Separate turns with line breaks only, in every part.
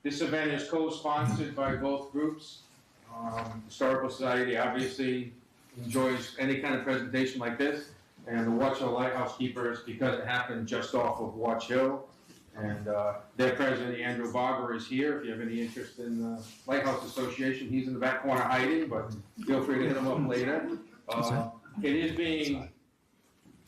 This event is co-sponsored by both groups. Historical Society obviously enjoys any kind of presentation like this, and the Watch Hill Lighthouse Keepers, because it happened just off of Watch Hill, and their president, Andrew Barber, is here. If you have any interest in the Lighthouse Association, he's in the back corner hiding, but feel free to hit him up later. It is being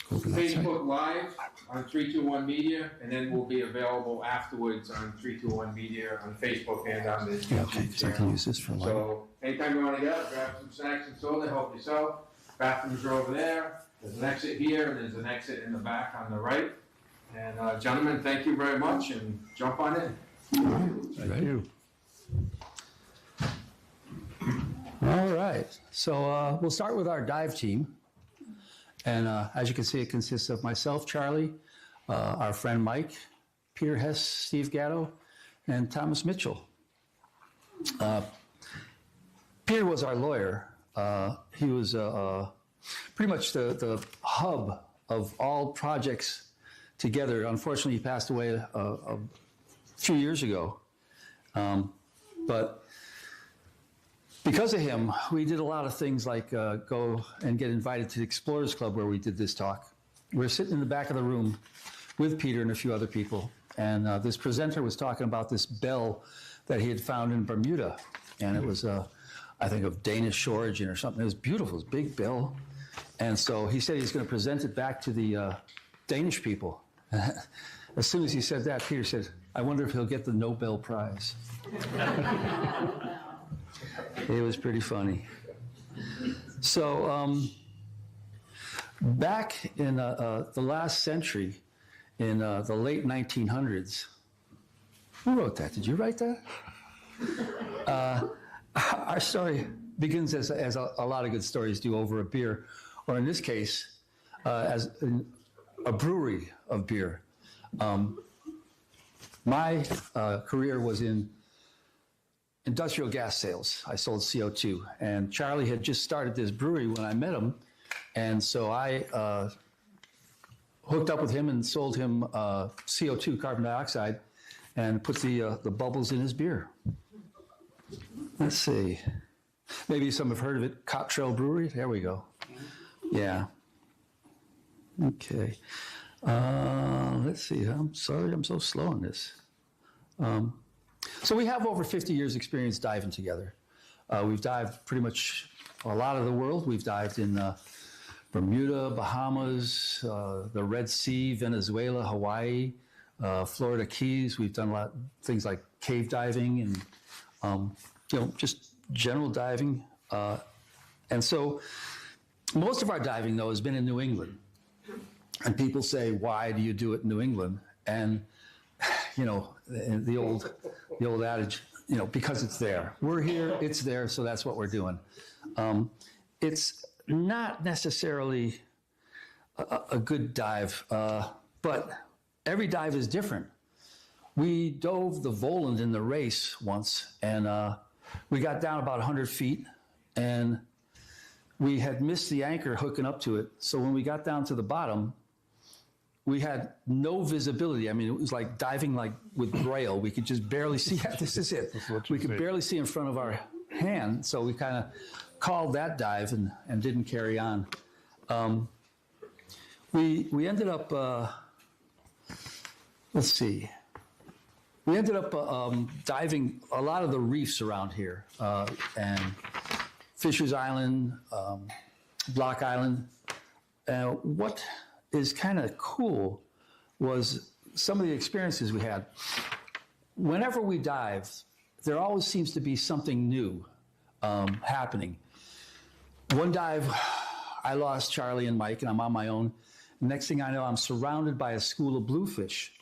Facebook Live on 321 Media, and then will be available afterwards on 321 Media on Facebook and on the YouTube
Okay, so I can use this for light.
So anytime you want to get, grab some snacks and soda, help yourself. Bathrooms are over there. There's an exit here, and there's an exit in the back on the right. And gentlemen, thank you very much, and jump on in.
Thank you. All right, so we'll start with our dive team. And as you can see, it consists of myself, Charlie, our friend Mike, Peter Hess, Steve Gatto, and Thomas Mitchell. Peter was our lawyer. He was pretty much the hub of all projects together. Unfortunately, he passed away a few years ago. But because of him, we did a lot of things like go and get invited to the Explorers Club where we did this talk. We're sitting in the back of the room with Peter and a few other people, and this presenter was talking about this bell that he had found in Bermuda, and it was, I think, of Danish origin or something. It was beautiful, it was a big bell, and so he said he's going to present it back to the Danish people. As soon as he said that, Peter said, "I wonder if he'll get the Nobel Prize." It was pretty funny. So back in the last century, in the late 1900s, who wrote that? Did you write that? Our story begins as a lot of good stories do, over a beer, or in this case, as a brewery of beer. My career was in industrial gas sales. I sold CO2, and Charlie had just started this brewery when I met him, and so I hooked up with him and sold him CO2, carbon dioxide, and put the bubbles in his beer. Let's see. Maybe some have heard of it, Cottrell Brewery. There we go. Yeah. Okay. Let's see. I'm sorry, I'm so slow on this. So we have over 50 years experience diving together. We've dived pretty much a lot of the world. We've dived in Bermuda, Bahamas, the Red Sea, Venezuela, Hawaii, Florida Keys. We've done a lot of things like cave diving and just general diving. And so most of our diving, though, has been in New England. And people say, why do you do it in New England? And the old adage, because it's there. We're here, it's there, so that's what we're doing. It's not necessarily a good dive, but every dive is different. We dove the Voland in the race once, and we got down about 100 feet, and we had missed the anchor hooking up to it. So when we got down to the bottom, we had no visibility. I mean, it was like diving like with braille. We could just barely see. Yeah, this is it. We could barely see in front of our hand. So we kind of called that dive and didn't carry on. We ended up, let's see. We ended up diving a lot of the reefs around here, and Fisher's Island, Block Island. What is kind of cool was some of the experiences we had. Whenever we dive, there always seems to be something new happening. One dive, I lost Charlie and Mike, and I'm on my own. The next thing I know, I'm surrounded by a school of bluefish.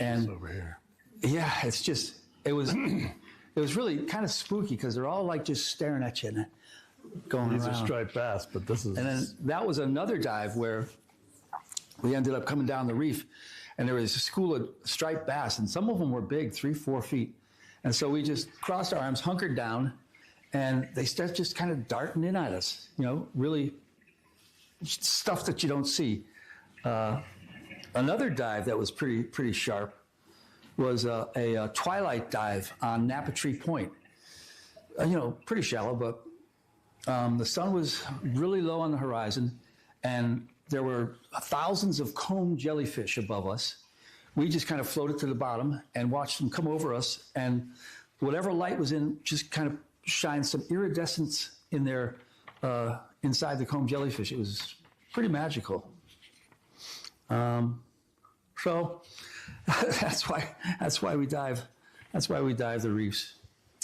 And over here. Yeah, it was really kind of spooky because they're all like just staring at you and going around. These are striped bass, but this is... And then that was another dive where we ended up coming down the reef, and there was a school of striped bass, and some of them were big, 3-4 feet. And so we just crossed our arms, hunkered down, and they start just kind of darting in at us, really stuff that you don't see. Another dive that was pretty sharp was a twilight dive on Napatree Point. Pretty shallow, but the sun was really low on the horizon, and there were thousands of comb jellyfish above us. We just kind of floated to the bottom and watched them come over us, and whatever light was in just kind of shined some iridescence in there inside the comb jellyfish. It was pretty magical. So that's why we dive. That's why we dive the reefs.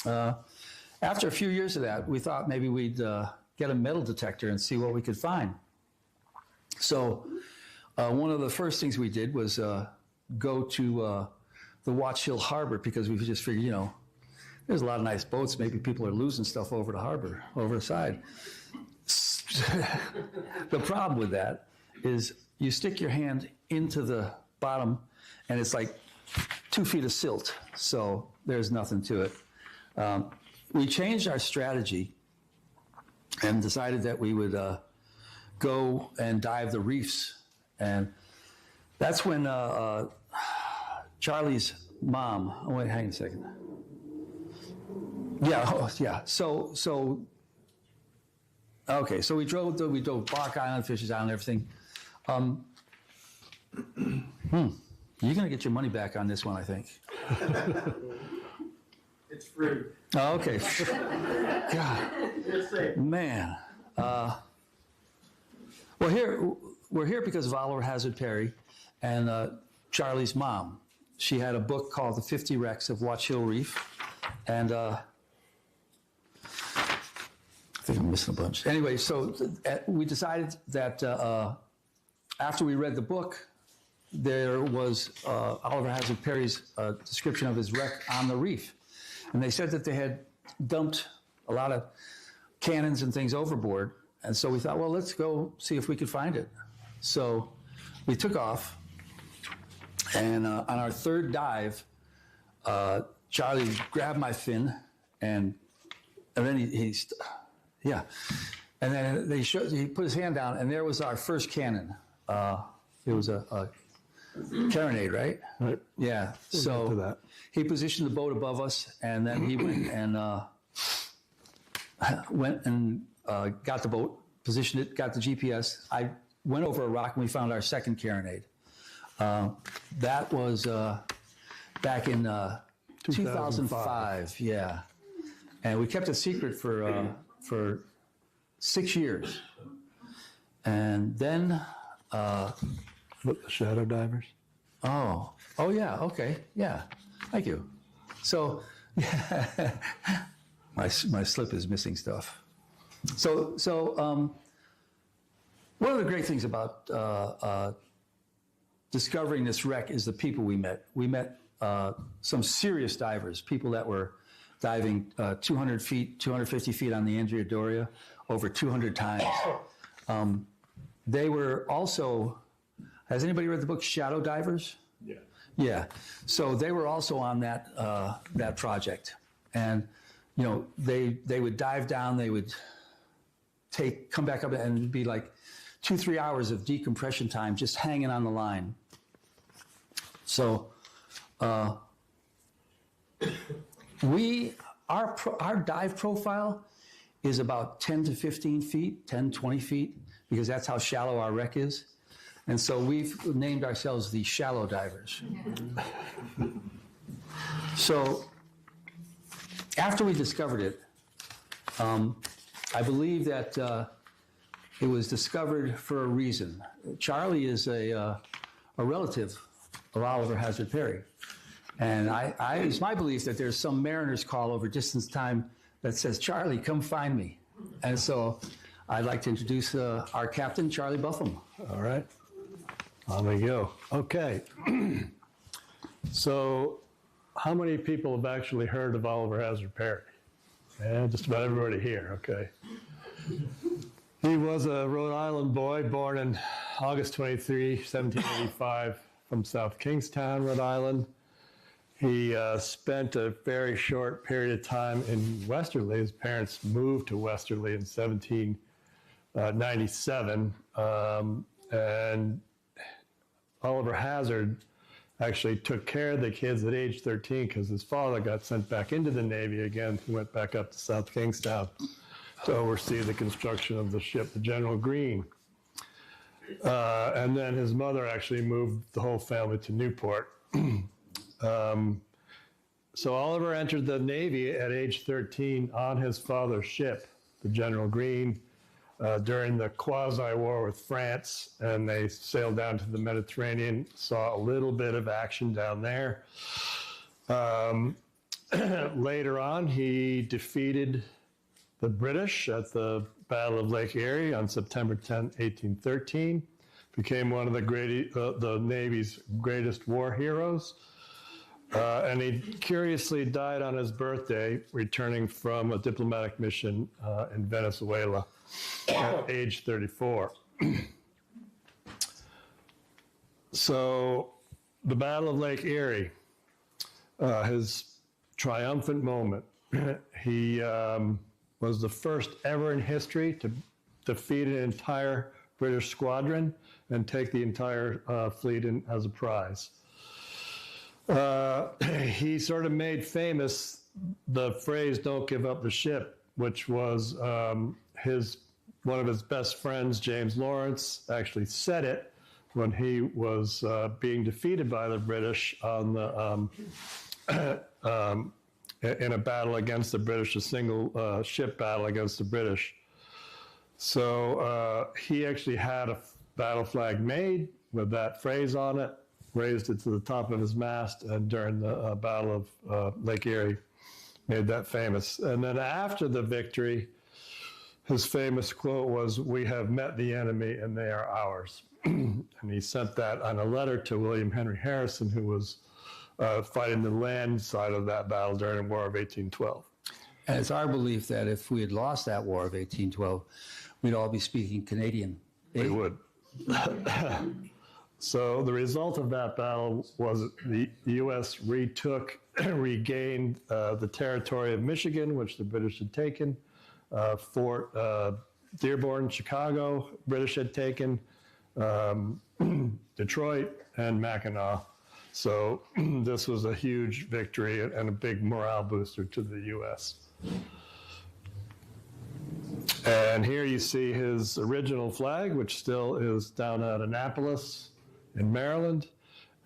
After a few years of that, we thought maybe we'd get a metal detector and see what we could find. So one of the first things we did was go to the Watch Hill Harbor, because we just figured, there's a lot of nice boats. Maybe people are losing stuff over the harbor, over the side. The problem with that is you stick your hand into the bottom and it's like 2 feet of silt. So there's nothing to it. We changed our strategy and decided that we would go and dive the reefs. And that's when Charlie's mom, wait, hang on a second. Yeah. So okay. So we drove Bark Island, Fisher's Island, everything. You're gonna get your money back on this one, I think.
It's free.
Oh, okay. God, man. Well, we're here because of Oliver Hazard Perry and Charlie's mom. She had a book called The 50 Wrecks of Watch Hill Reef, and I think I'm missing a bunch. Anyway, so we decided that after we read the book, there was Oliver Hazard Perry's description of his wreck on the reef. And they said that they had dumped a lot of cannons and things overboard. And so we thought, well, let's go see if we could find it. So we took off. And on our third dive, Charlie grabbed my fin, and then he and then he put his hand down, and there was our first cannon. It was a carronade, right?
Right.
Yeah.
We'll get to that.
He positioned the boat above us, and then he went and got the boat, positioned it, got the GPS. I went over a rock, and we found our second carronade. That was back in 2005. Yeah, and we kept it secret for 6 years, and then
The shadow divers.
oh yeah, okay, yeah, thank you. So yeah, my slip is missing stuff. So one of the great things about discovering this wreck is the people we met. We met some serious divers, people that were diving 200 feet, 250 feet on the Andrea Doria over 200 times. They were also, has anybody read the book Shadow Divers?
Yeah.
Yeah. So they were also on that project. And, they would dive down, they would come back up, and it'd be like 2-3 hours of decompression time just hanging on the line. So our dive profile is about 10 to 15 feet, 10, 20 feet, because that's how shallow our wreck is. And so we've named ourselves the Shallow Divers. So after we discovered it, I believe that it was discovered for a reason. Charlie is a relative of Oliver Hazard Perry. And it's my belief that there's some mariner's call over distance time that says, Charlie, come find me. And so I'd like to introduce our captain, Charlie Buffum.
All right. On we go. Okay. So how many people have actually heard of Oliver Hazard Perry? Yeah, just about everybody here, okay. He was a Rhode Island boy born in August 23, 1785 from South Kingstown, Rhode Island. He spent a very short period of time in Westerly. His parents moved to Westerly in 1797. And Oliver Hazard actually took care of the kids at age 13 because his father got sent back into the Navy again. He went back up to South Kingstown to oversee the construction of the ship, the General Green. And then his mother actually moved the whole family to Newport. So Oliver entered the Navy at age 13 on his father's ship, the General Green, during the quasi-war with France, and they sailed down to the Mediterranean, saw a little bit of action down there. Later on, he defeated the British at the Battle of Lake Erie on September 10, 1813, became one of the Navy's greatest war heroes. And he curiously died on his birthday, returning from a diplomatic mission in Venezuela at age 34. So the Battle of Lake Erie, his triumphant moment. He was the first ever in history to defeat an entire British squadron and take the entire fleet in as a prize. He sort of made famous the phrase "Don't give up the ship," which was one of his best friends, James Lawrence, actually said it when he was being defeated by the British on the in a battle against the British, a single ship battle against the British. So he actually had a battle flag made with that phrase on it, raised it to the top of his mast, and during the Battle of Lake Erie, made that famous. And then after the victory, his famous quote was, "We have met the enemy and they are ours." And he sent that on a letter to William Henry Harrison, who was fighting the land side of that battle during the War of 1812.
And it's our belief that if we had lost that war of 1812, we'd all be speaking Canadian.
We would. So the result of that battle was the U.S. regained the territory of Michigan, which the British had taken, Fort Dearborn, Chicago, British had taken, Detroit, and Mackinac. So this was a huge victory and a big morale booster to the U.S. And here you see his original flag, which still is down at Annapolis in Maryland.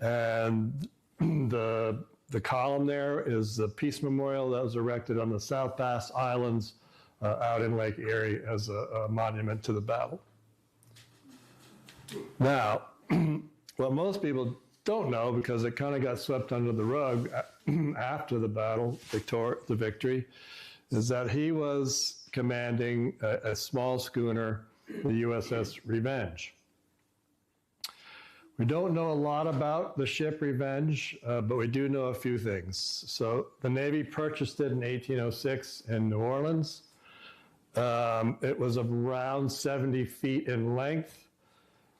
And the column there is the Peace Memorial that was erected on the South Bass Islands out in Lake Erie as a monument to the battle. Now, what most people don't know, because it kind of got swept under the rug after the battle, the victory, is that he was commanding a small schooner, the USS Revenge. We don't know a lot about the ship Revenge, but we do know a few things. So the Navy purchased it in 1806 in New Orleans. It was around 70 feet in length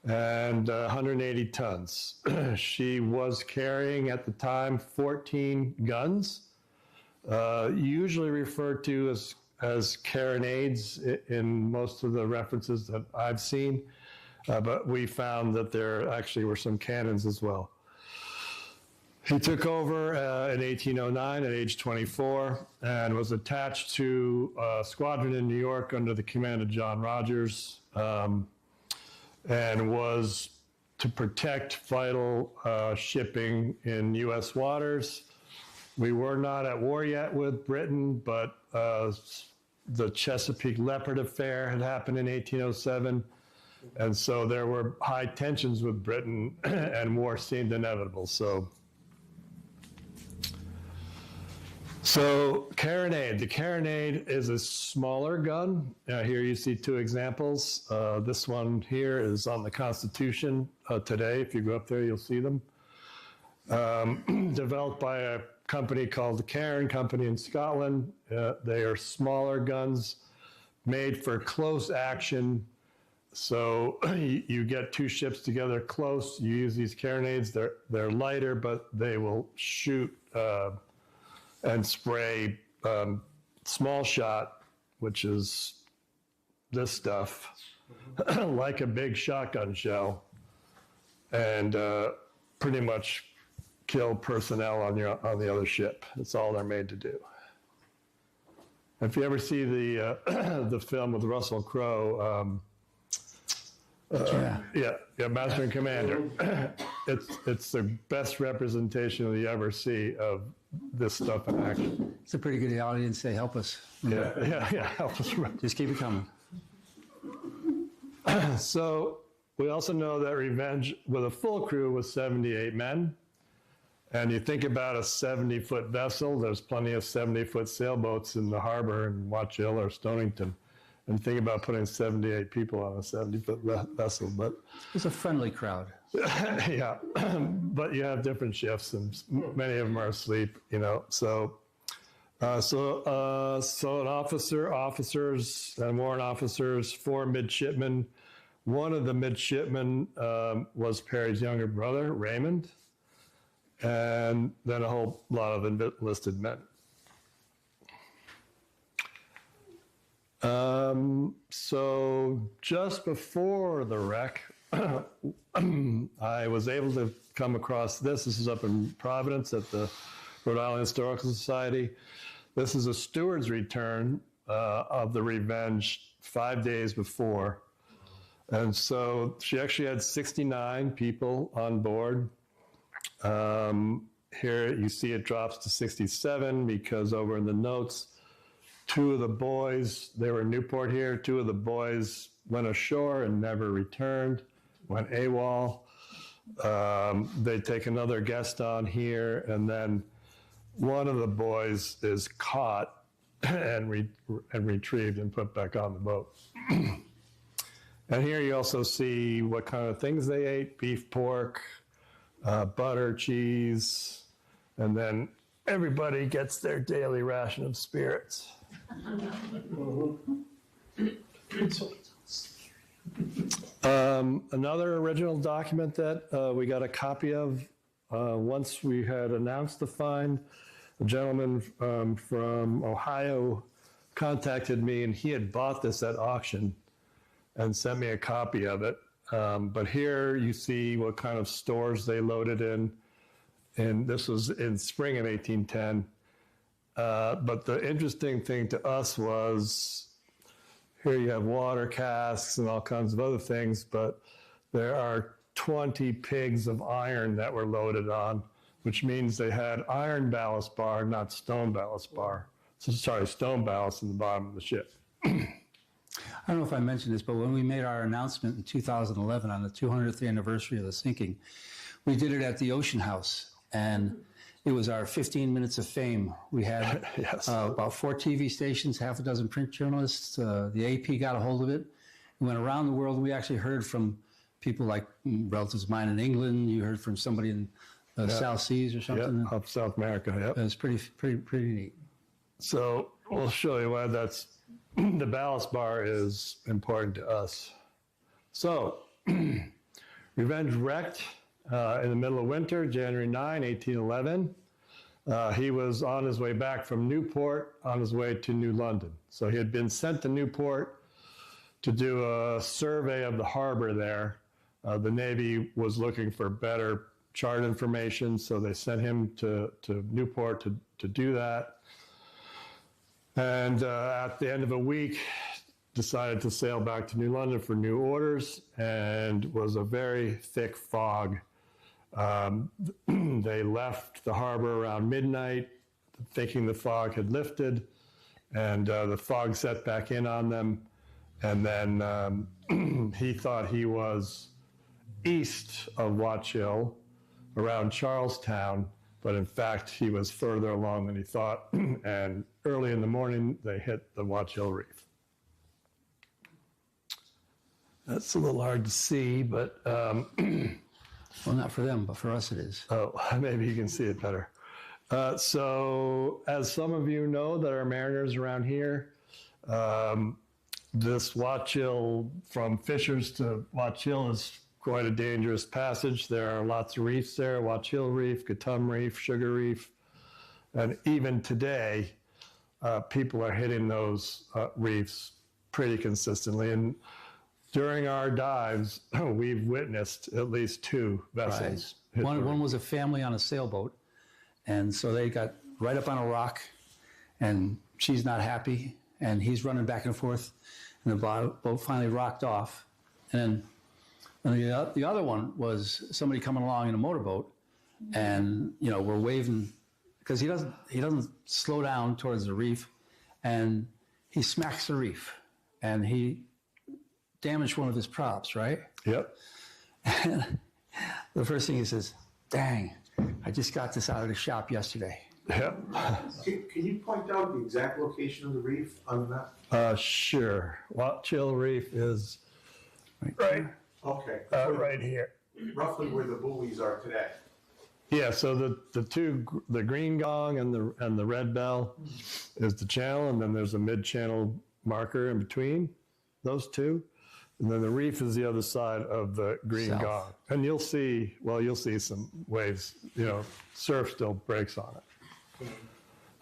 and 180 tons. She was carrying at the time 14 guns, usually referred to as carronades in most of the references that I've seen, but we found that there actually were some cannons as well. He took over in 1809 at age 24 and was attached to a squadron in New York under the command of John Rogers, and was to protect vital shipping in U.S. waters. We were not at war yet with Britain, but the Chesapeake Leopard affair had happened in 1807, and so there were high tensions with Britain, and war seemed inevitable. So carronade. The carronade is a smaller gun. Here you see two examples. This one here is on the Constitution today. If you go up there, you'll see them. Developed by a company called the Cairn Company in Scotland. They are smaller guns made for close action. So you get two ships together close. You use these carronades. They're lighter, but they will shoot and spray small shot, which is this stuff, like a big shotgun shell, and pretty much kill personnel on the other ship. That's all they're made to do. If you ever see the the film with Russell Crowe, Master and Commander, it's the best representation that you ever see of this stuff in action.
It's a pretty good audience. Say, help us.
Yeah. Help us.
Just keep it coming.
So we also know that Revenge with a full crew was 78 men. And you think about a 70-foot vessel, there's plenty of 70-foot sailboats in the harbor in Watch Hill or Stonington. And think about putting 78 people on a 70-foot vessel. But
It's a friendly crowd.
yeah, but you have different shifts, and many of them are asleep, you know. So an officers, and warrant officers, 4 midshipmen. One of the midshipmen was Perry's younger brother, Raymond, and then a whole lot of enlisted men. So just before the wreck, I was able to come across this. This is up in Providence at the Rhode Island Historical Society. This is a steward's return of the Revenge 5 days before. And so she actually had 69 people on board. Here you see it drops to 67 because over in the notes, 2 of the boys, they were in Newport here, 2 of the boys went ashore and never returned, went AWOL. They take another guest on here, and then one of the boys is caught and retrieved and put back on the boat. And here you also see what kind of things they ate: beef, pork, butter, cheese, and then everybody gets their daily ration of spirits. Another original document that we got a copy of once we had announced the find, a gentleman from Ohio contacted me, and he had bought this at auction and sent me a copy of it. But here you see what kind of stores they loaded in, and this was in spring of 1810. But the interesting thing to us was, here you have water casks and all kinds of other things, but there are 20 pigs of iron that were loaded on, which means they had iron ballast bar, not stone ballast bar. So, sorry, stone ballast in the bottom of the ship.
I don't know if I mentioned this, but when we made our announcement in 2011 on the 200th anniversary of the sinking, we did it at the Ocean House, and it was our 15 minutes of fame. We had
Yes.
about 4 TV stations, half a dozen print journalists. The AP got a hold of it. We went around the world. We actually heard from people like relatives of mine in England. You heard from somebody in the South Seas or something.
Yep, up South America, yep.
It was pretty neat.
So we'll show you why that's, the ballast bar is important to us. So, Revenge wrecked in the middle of winter, January 9, 1811. He was on his way back from Newport, on his way to New London. So he had been sent to Newport to do a survey of the harbor there. The Navy was looking for better chart information, so they sent him to Newport to do that. And at the end of a week, decided to sail back to New London for new orders, and was a very thick fog. They left the harbor around midnight, thinking the fog had lifted, and the fog set back in on them. And then he thought he was east of Watch Hill, around Charlestown, but in fact, he was further along than he thought. And early in the morning, they hit the Watch Hill Reef. That's a little hard to see, but
Well, not for them, but for us it is.
oh, maybe you can see it better. So, as some of you know that are mariners around here, this Watch Hill, from Fishers to Watch Hill, is quite a dangerous passage. There are lots of reefs there: Watch Hill Reef, Gatum Reef, Sugar Reef, and even today, people are hitting those reefs pretty consistently. And during our dives, we've witnessed at least 2 vessels hit the
One was a family on a sailboat, and so they got right up on a rock, and she's not happy, and he's running back and forth, and the boat finally rocked off, and then the other one was somebody coming along in a motorboat, and we're waving because he doesn't slow down towards the reef, and he smacks the reef, and he damaged one of his props, right?
Yep.
And the first thing he says, "Dang, I just got this out of the shop yesterday."
Yep.
Can you point out the exact location of the reef on the map?
Sure. Watchill Reef is right
Okay.
right here.
Roughly where the buoys are today.
Yeah, so the green gong and the red bell is the channel, and then there's a mid-channel marker in between those two, and then the reef is the other side of the green
South.
gong. And you'll see some waves. Surf still breaks on it.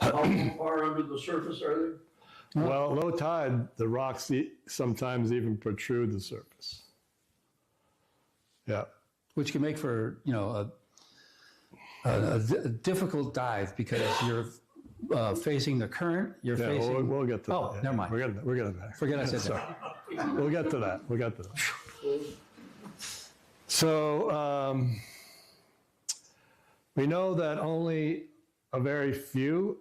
How far under the surface are they?
Well, low tide, the rocks sometimes even protrude the surface. Yeah.
Which can make for a difficult dive because you're facing the current. You're
Yeah,
facing.
we'll get to that.
Oh, never mind.
We're getting there.
Forget I said
Sorry.
that.
We'll get to that. So we know that only a very few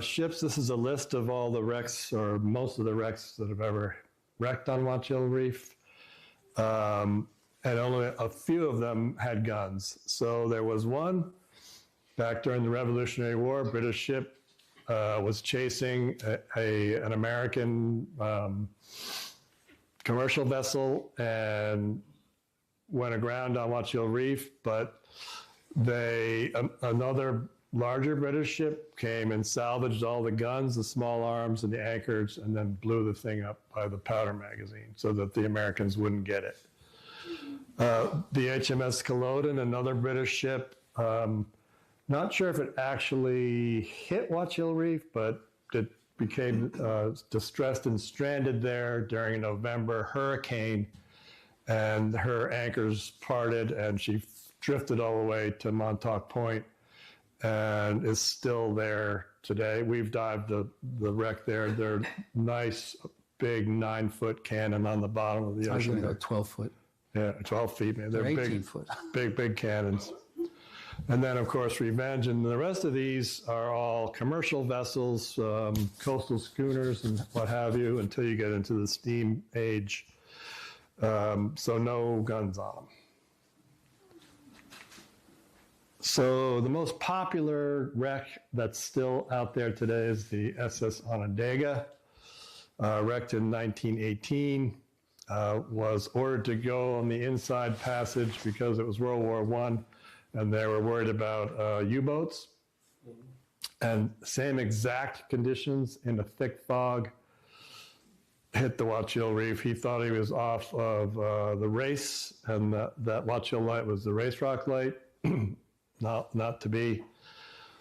ships, this is a list of all the wrecks, or most of the wrecks that have ever wrecked on Watchill Reef, and only a few of them had guns. So there was one back during the Revolutionary War, a British ship was chasing an American commercial vessel and went aground on Watchill Reef, but another larger British ship came and salvaged all the guns, the small arms, and the anchors, and then blew the thing up by the powder magazine so that the Americans wouldn't get it. The HMS Culloden, another British ship, not sure if it actually hit Watchill Reef, but it became distressed and stranded there during a November hurricane, and her anchors parted, and she drifted all the way to Montauk Point, and is still there today. We've dived the wreck there. They're nice, big 9-foot cannon on the bottom of the
I was going
ocean.
to go 12 foot.
Yeah, 12 feet, man. They're
18
big,
foot.
big cannons. And then, of course, Revenge, and the rest of these are all commercial vessels, coastal schooners and what have you, until you get into the steam age. So no guns on them. So the most popular wreck that's still out there today is the SS Onondaga, wrecked in 1918. Was ordered to go on the inside passage because it was World War I, and they were worried about U-boats. And same exact conditions in a thick fog hit the Watchill Reef. He thought he was off of the race, and that Watchill light was the race rock light. Not to be.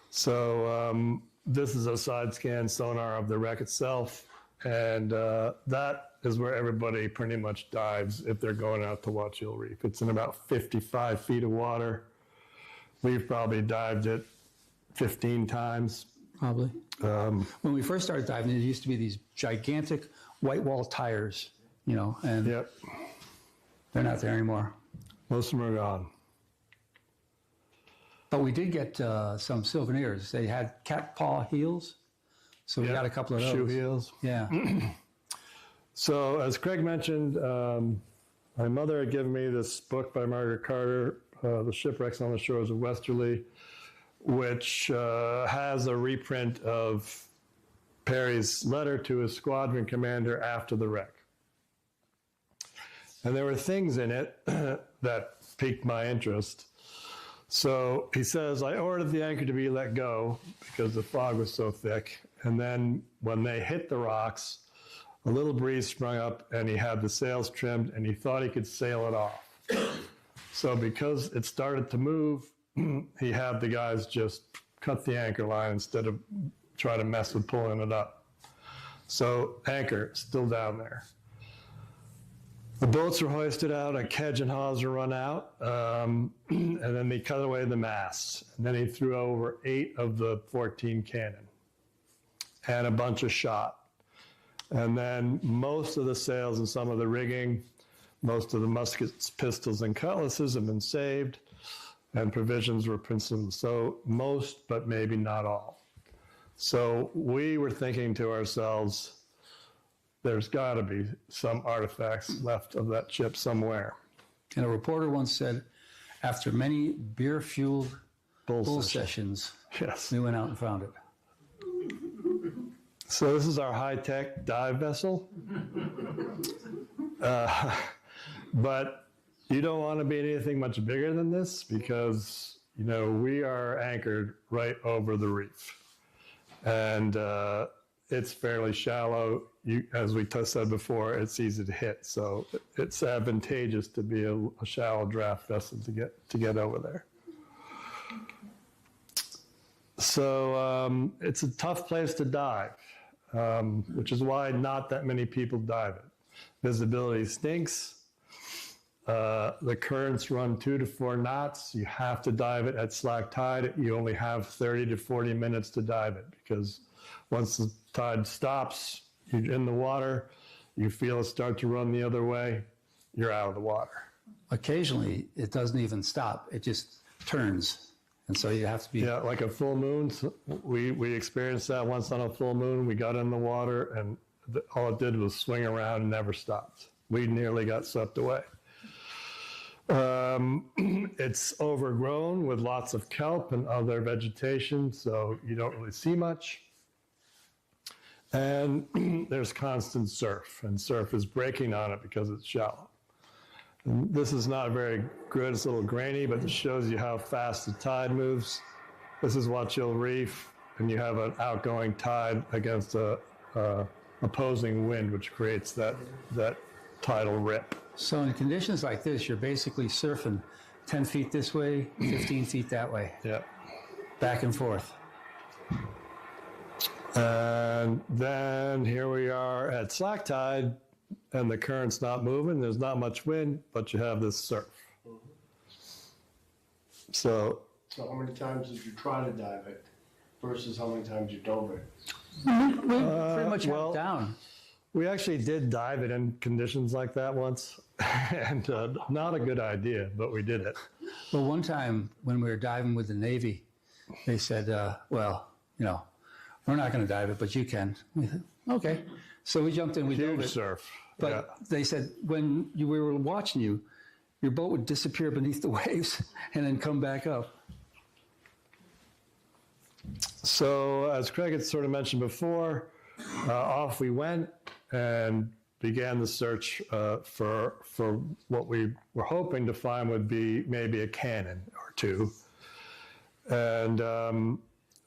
So this is a side scan sonar of the wreck itself, and that is where everybody pretty much dives if they're going out to Watchill Reef. It's in about 55 feet of water. We've probably dived it 15 times.
Probably. When we first started diving, there used to be these gigantic white wall tires, and
Yep,
they're not there anymore.
most of them are gone.
But we did get some souvenirs. They had cat paw heels, so we got a couple of those.
Shoe heels.
Yeah.
So, as Craig mentioned, my mother had given me this book by Margaret Carter, The Shipwrecks on the Shores of Westerly, which has a reprint of Perry's letter to his squadron commander after the wreck. And there were things in it that piqued my interest. So he says, I ordered the anchor to be let go because the fog was so thick. And then when they hit the rocks, a little breeze sprung up and he had the sails trimmed and he thought he could sail it off. So because it started to move, he had the guys just cut the anchor line instead of try to mess with pulling it up. So anchor still down there. The boats were hoisted out, a kedge and hawser run out, and then they cut away the masts. And then he threw over 8 of the 14 cannon and a bunch of shot. And then most of the sails and some of the rigging, most of the muskets, pistols, and cutlasses have been saved, and provisions were principally, so most, but maybe not all. So we were thinking to ourselves, there's got to be some artifacts left of that ship somewhere.
And a reporter once said, after many beer-fueled bull sessions,
Yes.
we went out and found it.
So this is our high-tech dive vessel. But you don't want to be anything much bigger than this because, you know, we are anchored right over the reef. And it's fairly shallow. As we said before, it's easy to hit. So it's advantageous to be a shallow draft vessel to get over there. So it's a tough place to dive, which is why not that many people dive it. Visibility stinks. The currents run 2 to 4 knots. You have to dive it at slack tide. You only have 30 to 40 minutes to dive it because once the tide stops, you're in the water, you feel it start to run the other way, you're out of the water.
Occasionally, it doesn't even stop. It just turns. And so you have to be...
Yeah, like a full moon. So we experienced that once on a full moon. We got in the water and all it did was swing around and never stopped. We nearly got swept away. It's overgrown with lots of kelp and other vegetation, so you don't really see much. And there's constant surf, and surf is breaking on it because it's shallow. And this is not very good, it's a little grainy, but it shows you how fast the tide moves. This is Watchell Reef, and you have an outgoing tide against a opposing wind, which creates that tidal rip.
So in conditions like this, you're basically surfing 10 feet this way, 15 feet that way,
Yeah.
back and forth.
And then here we are at slack tide, and the current's not moving. There's not much wind, but you have this surf. So
So how many times did you try to dive it versus how many times you dove it?
We pretty much have
well-
it down.
we actually did dive it in conditions like that once, and not a good idea, but we did it.
Well, one time when we were diving with the Navy, they said, well, you know, we're not going to dive it, but you can. We said, okay. So we jumped in, we dove
Huge
it.
surf.
But
Yeah.
they said when we were watching you, your boat would disappear beneath the waves and then come back up.
So as Craig had sort of mentioned before, off we went and began the search for what we were hoping to find would be maybe a cannon or two. And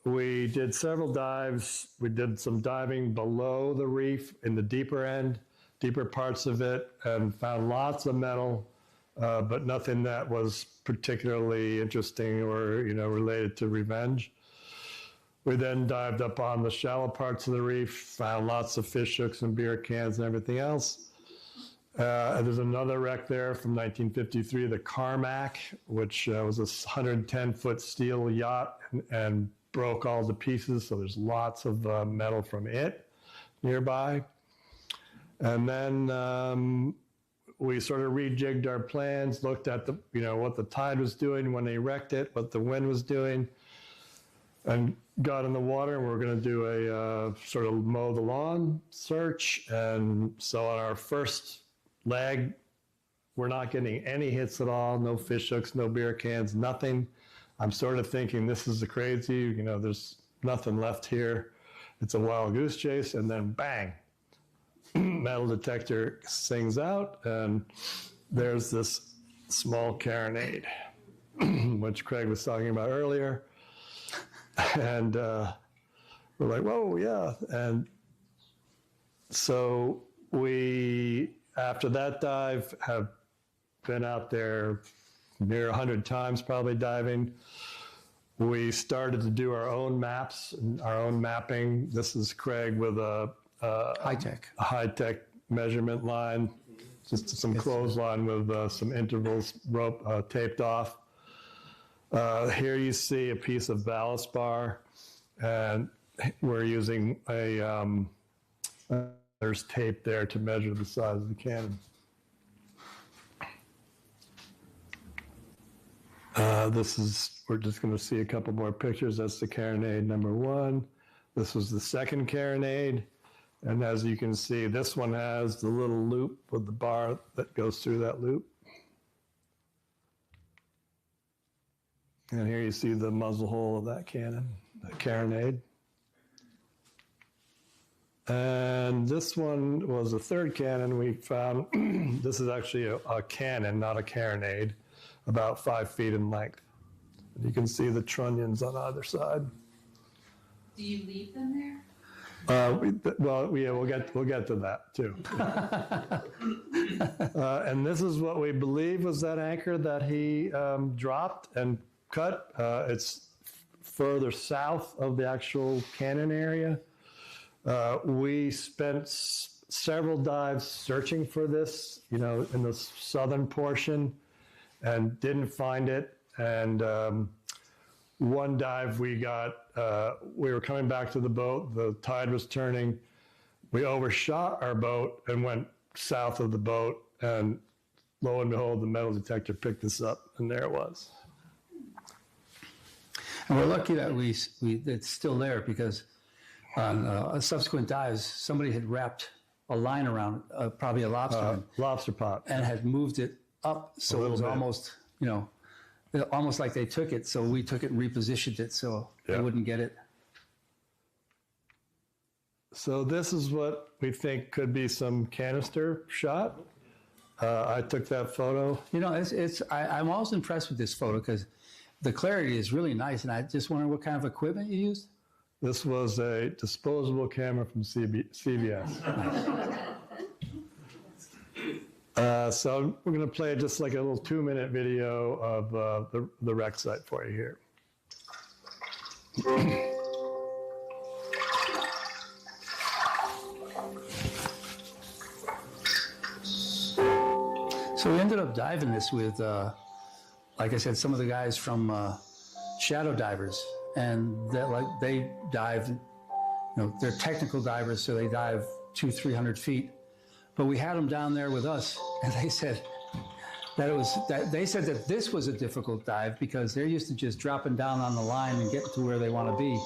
we did several dives. We did some diving below the reef in the deeper parts of it, and found lots of metal, but nothing that was particularly interesting or, you know, related to revenge. We then dived up on the shallow parts of the reef, found lots of fish hooks and beer cans and everything else. And there's another wreck there from 1953, the Carmack, which was a 110-foot steel yacht and broke all to pieces. So there's lots of metal from it nearby. And then we sort of rejigged our plans, looked at the, you know, what the tide was doing when they wrecked it, what the wind was doing, and got in the water, and we were going to do a sort of mow the lawn search. And so on our first leg, we're not getting any hits at all, no fish hooks, no beer cans, nothing. I'm sort of thinking this is crazy, you know, there's nothing left here. It's a wild goose chase, and then bang, metal detector sings out, and there's this small carronade, which Craig was talking about earlier. And we're like, whoa, yeah. And so we, after that dive, have been out there near 100 times probably diving. We started to do our own maps and our own mapping. This is Craig with a
High-tech.
high-tech measurement line. just some clothesline with some intervals rope taped off. Here you see a piece of ballast bar, and we're using there's tape there to measure the size of the cannon. We're just going to see a couple more pictures. That's the carronade number 1. This was the second carronade. And as you can see, this one has the little loop with the bar that goes through that loop. And here you see the muzzle hole of that cannon, that carronade. And this one was the third cannon we found. This is actually a cannon, not a carronade, about 5 feet in length. And you can see the trunnions on either side.
Do you leave them there?
We'll get to that too. And this is what we believe was that anchor that he dropped and cut. It's further south of the actual cannon area. We spent several dives searching for this, in the southern portion, and didn't find it. And one dive we were coming back to the boat, the tide was turning, we overshot our boat and went south of the boat, and lo and behold, the metal detector picked this up, and there it was.
And we're lucky that it's still there, because on subsequent dives, somebody had wrapped a line around probably a
Lobster pot.
and had moved it up, so it was almost, almost like they took it. So we took it and repositioned it so they wouldn't get it.
So this is what we think could be some canister shot. I took that photo.
I'm always impressed with this photo because the clarity is really nice, and I just wonder what kind of equipment you used.
This was a disposable camera from CBS. So we're going to play just like a little 2-minute video of the wreck site for you here.
So we ended up diving this with, like I said, some of the guys from Shadow Divers, and they dive, they're technical divers, so they dive 200-300 feet. But we had them down there with us, and they said that this was a difficult dive because they're used to just dropping down on the line and getting to where they want to be.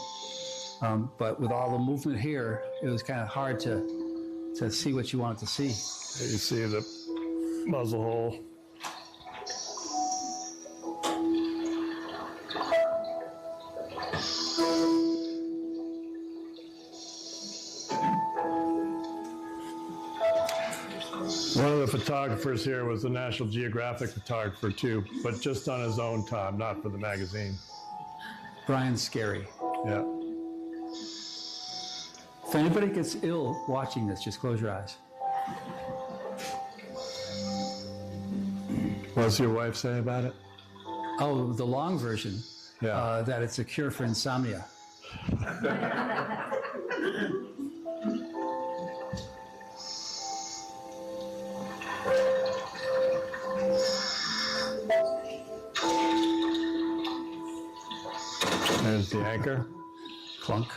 But with all the movement here, it was kind of hard to see what you wanted to see.
Here you see the muzzle hole. One of the photographers here was a National Geographic photographer too, but just on his own time, not for the magazine.
Brian Scary.
Yeah.
If anybody gets ill watching this, just close your eyes.
What does your wife say about it?
Oh, the long version,
Yeah.
that it's a cure for insomnia.
There's the anchor.
Clunk.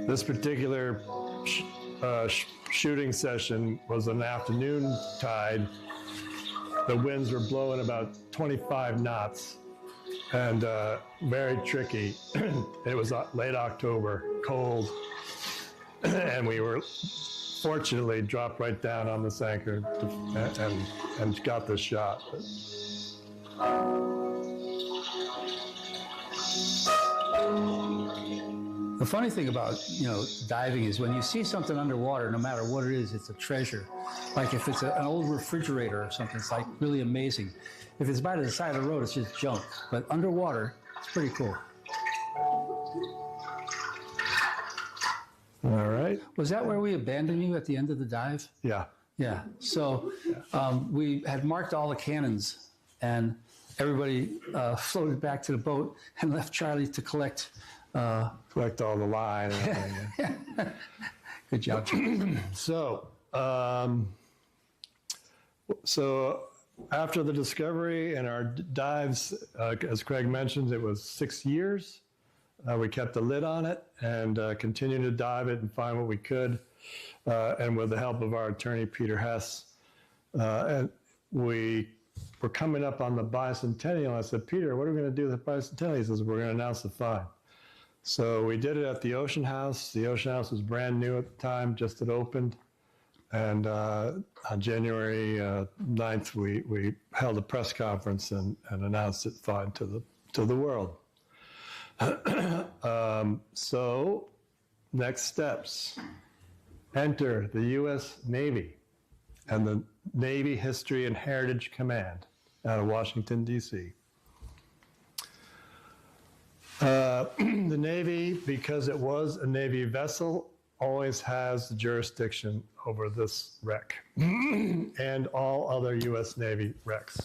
This particular shooting session was an afternoon tide. The winds were blowing about 25 knots and very tricky. It was late October, cold, and we were fortunately dropped right down on this anchor and got this shot.
The funny thing about, diving is when you see something underwater, no matter what it is, it's a treasure. Like if it's an old refrigerator or something, it's like really amazing. If it's by the side of the road, it's just junk. But underwater, it's pretty cool.
All right.
Was that where we abandoned you at the end of the dive?
Yeah.
Yeah. So we had marked all the cannons, and everybody floated back to the boat and left Charlie to collect.
Collect all the line. And everything.
Good job, Charlie.
So after the discovery and our dives, as Craig mentioned, it was 6 years. We kept the lid on it and continued to dive it and find what we could. And with the help of our attorney, Peter Hess, and we were coming up on the bicentennial. I said, Peter, what are we going to do with the bicentennial? He says, we're going to announce the fine. So we did it at the Ocean House. The Ocean House was brand new at the time, just had opened. And on January 9th, we held a press conference and announced it fine to the world. So next steps. Enter the U.S. Navy and the Navy History and Heritage Command out of Washington, D.C. The Navy, because it was a Navy vessel, always has the jurisdiction over this wreck and all other U.S. Navy wrecks,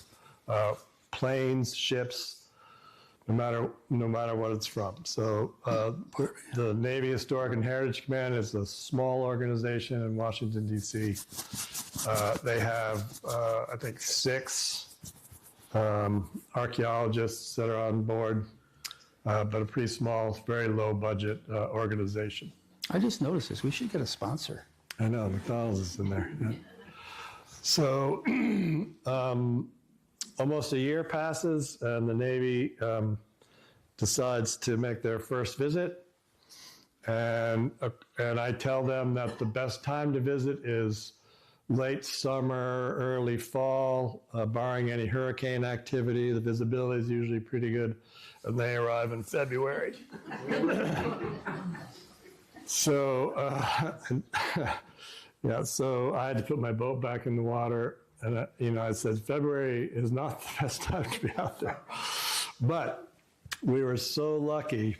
planes, ships, no matter what it's from. So the Navy Historic and Heritage Command is a small organization in Washington, D.C. They have, I think, 6 archaeologists that are on board, but a pretty small, very low budget organization.
I just noticed this. We should get a sponsor.
I know, McDonald's is in there. Yeah. So almost a year passes, and the Navy decides to make their first visit. And I tell them that the best time to visit is late summer, early fall, barring any hurricane activity. The visibility is usually pretty good, and they arrive in February. So, so I had to put my boat back in the water. And, I said, February is not the best time to be out there. But we were so lucky.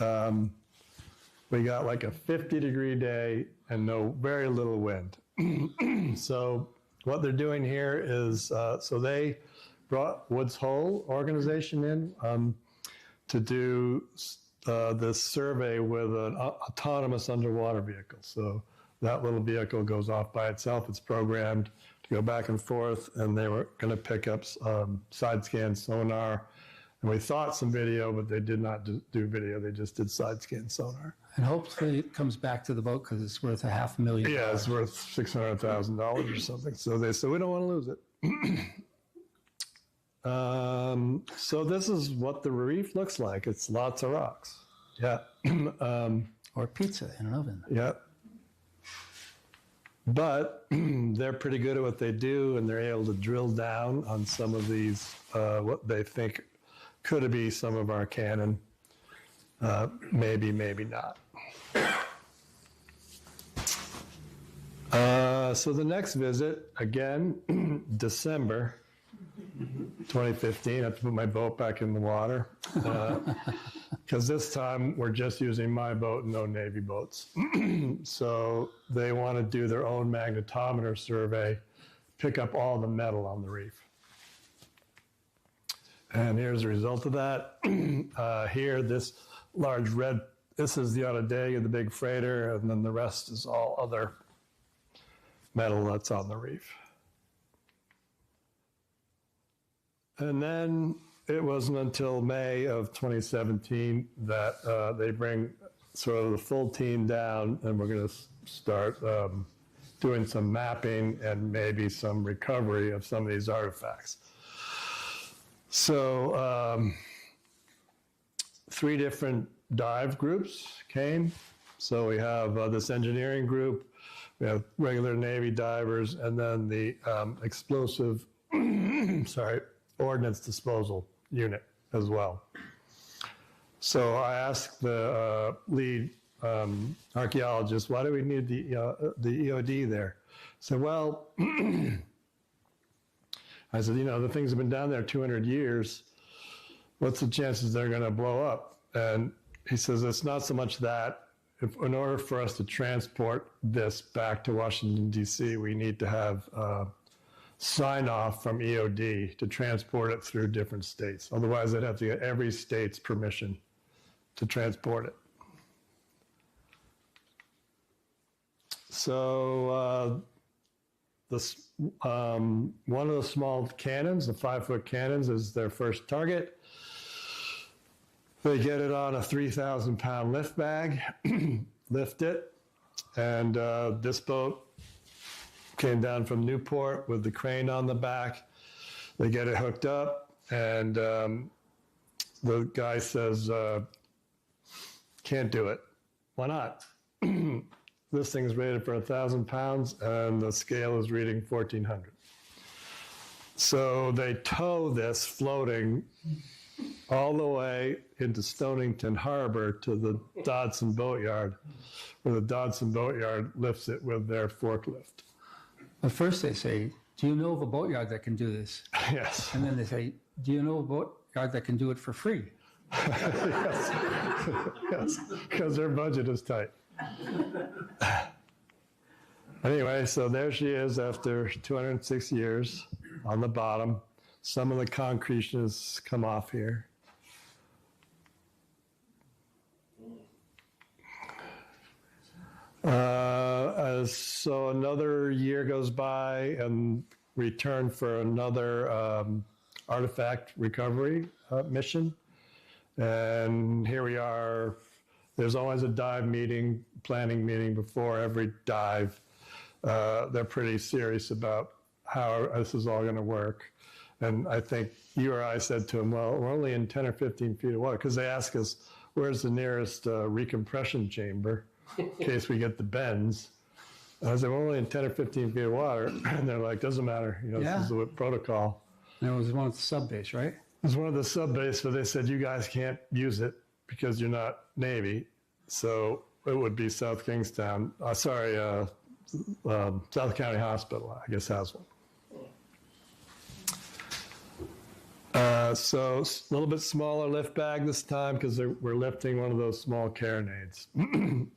We got like a 50-degree day and very little wind. So what they're doing here is, so they brought Woods Hole organization in to do this survey with an autonomous underwater vehicle. So that little vehicle goes off by itself. It's programmed to go back and forth, and they were going to pick up side scan sonar. And we thought some video, but they did not do video. They just did side scan sonar.
And hopefully it comes back to the boat because it's worth $500,000.
Yeah, it's worth $600,000 or something. So they said, we don't want to lose it. So this is what the reef looks like. It's lots of rocks. Yeah.
Or pizza in an oven.
Yeah. But they're pretty good at what they do, and they're able to drill down on some of these, what they think could be some of our cannon. Maybe, maybe not. So the next visit, again, December 2015, I have to put my boat back in the water. Because this time we're just using my boat and no Navy boats. So they want to do their own magnetometer survey, pick up all the metal on the reef. And here's the result of that. Here, this large red, this is the Onondaga, the big freighter, and then the rest is all other metal that's on the reef. And then it wasn't until May of 2017 that they bring sort of the full team down, and we're going to start doing some mapping and maybe some recovery of some of these artifacts. So 3 different dive groups came. So we have this engineering group, we have regular Navy divers, and then the explosive, ordnance disposal unit as well. So I asked the lead archaeologist, why do we need the EOD there? He said, well, I said, the things have been down there 200 years. What's the chances they're going to blow up? And he says, it's not so much that. In order for us to transport this back to Washington, D.C., we need to have sign off from EOD to transport it through different states. Otherwise, they'd have to get every state's permission to transport it. So one of the small cannons, the 5-foot cannons, is their first target. They get it on a 3,000-pound lift bag, lift it, and this boat came down from Newport with the crane on the back. They get it hooked up, and the guy says, can't do it. Why not? This thing is rated for 1,000 pounds, and the scale is reading 1,400. So they tow this floating all the way into Stonington Harbor to the Dodson Boatyard, where the Dodson Boatyard lifts it with their forklift.
At first they say, do you know of a boatyard that can do this?
Yes.
And then they say, do you know of a boatyard that can do it for free?
Yes. Yes, because their budget is tight. Anyway, so there she is after 206 years on the bottom. Some of the concrete has come off here. So another year goes by and return for another artifact recovery mission. And here we are. There's always a dive meeting, planning meeting before every dive. They're pretty serious about how this is all going to work. And I think you or I said to them, well, we're only in 10 or 15 feet of water, because they ask us, where's the nearest recompression chamber in case we get the bends? And I said, we're only in 10 or 15 feet of water. And they're like, doesn't matter. This is the protocol.
And it was one of the sub base, right?
It was one of the sub base, but they said, you guys can't use it because you're not Navy. So it would be South Kingstown. South County Hospital, I guess, has one. So a little bit smaller lift bag this time because we're lifting one of those small carronades.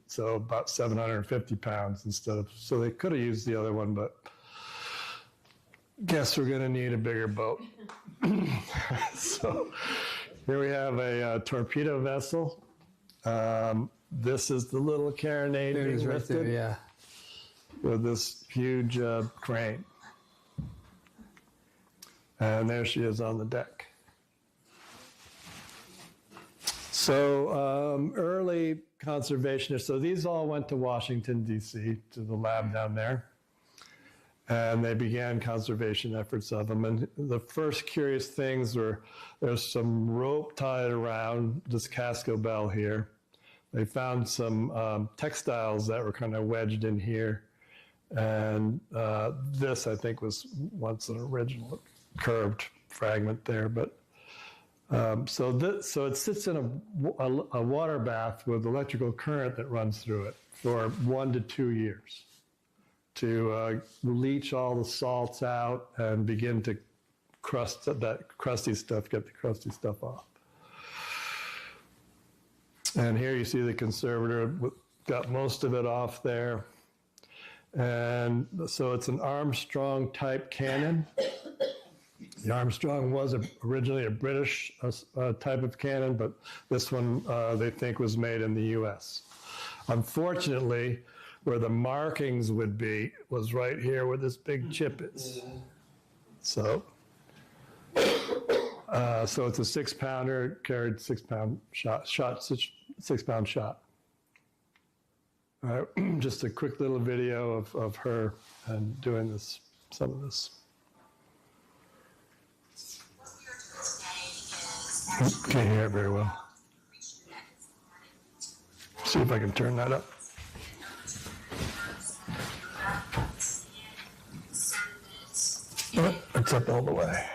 So about 750 pounds instead of, so they could have used the other one, but guess we're going to need a bigger boat. So here we have a torpedo vessel. This is the little carronade
There it is
being
right
lifted
there, yeah.
with this huge crane. And there she is on the deck. So early conservationists, so these all went to Washington, D.C., to the lab down there. And they began conservation efforts of them. And the first curious things were there's some rope tied around this casco bell here. They found some textiles that were kind of wedged in here. And this, I think, was once an original curved fragment there. But so it sits in a water bath with electrical current that runs through it for 1 to 2 years to leach all the salts out and begin to crust that crusty stuff, get the crusty stuff off. And here you see the conservator got most of it off there. And so it's an Armstrong type cannon. The Armstrong was originally a British type of cannon, but this one they think was made in the US. Unfortunately, where the markings would be was right here where this big chip is. So it's a 6-pounder, carried 6-pound shot, 6-pound shot. All right, just a quick little video of her and doing some of this. Can't hear it very well. See if I can turn that up. Oh, it's up all the way.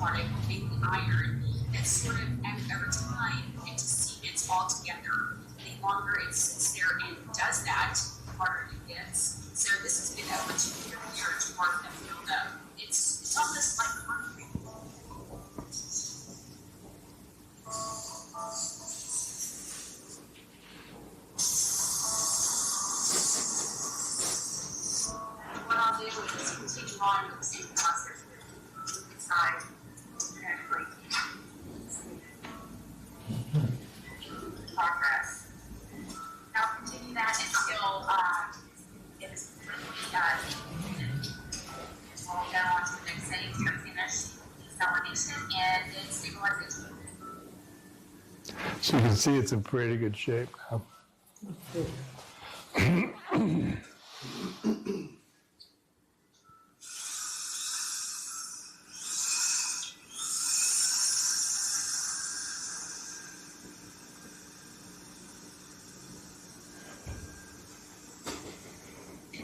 want to take the iron and sort of over time it just it's all together. The longer it sits there and does that, the harder it gets. So this has been over 2 years to work and build up. It's almost like concrete. What I'll do is continue on with the same process inside and break progress. I'll continue that until it's we'll go on to the next phase to finish desalination and then stabilization.
So you can see it's in pretty good shape now.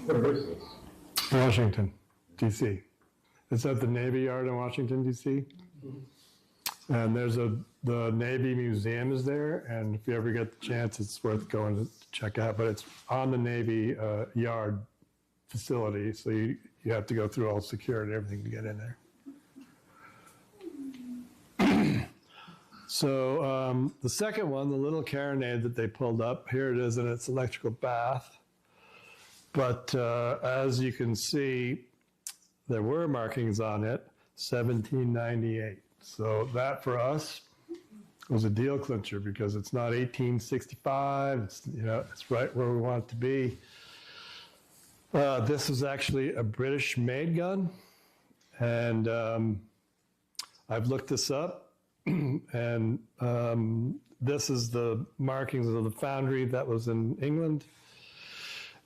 Where is this?
Washington, D.C. It's at the Navy Yard in Washington, D.C. And there's the Navy Museum is there, and if you ever get the chance, it's worth going to check out. But it's on the Navy Yard facility, so you have to go through all security and everything to get in there. So the second one, the little carronade that they pulled up, here it is in its electrical bath. But as you can see, there were markings on it, 1798. So that for us was a deal clincher because it's not 1865. It's, it's right where we want it to be. This is actually a British-made gun, and I've looked this up, and this is the markings of the foundry that was in England.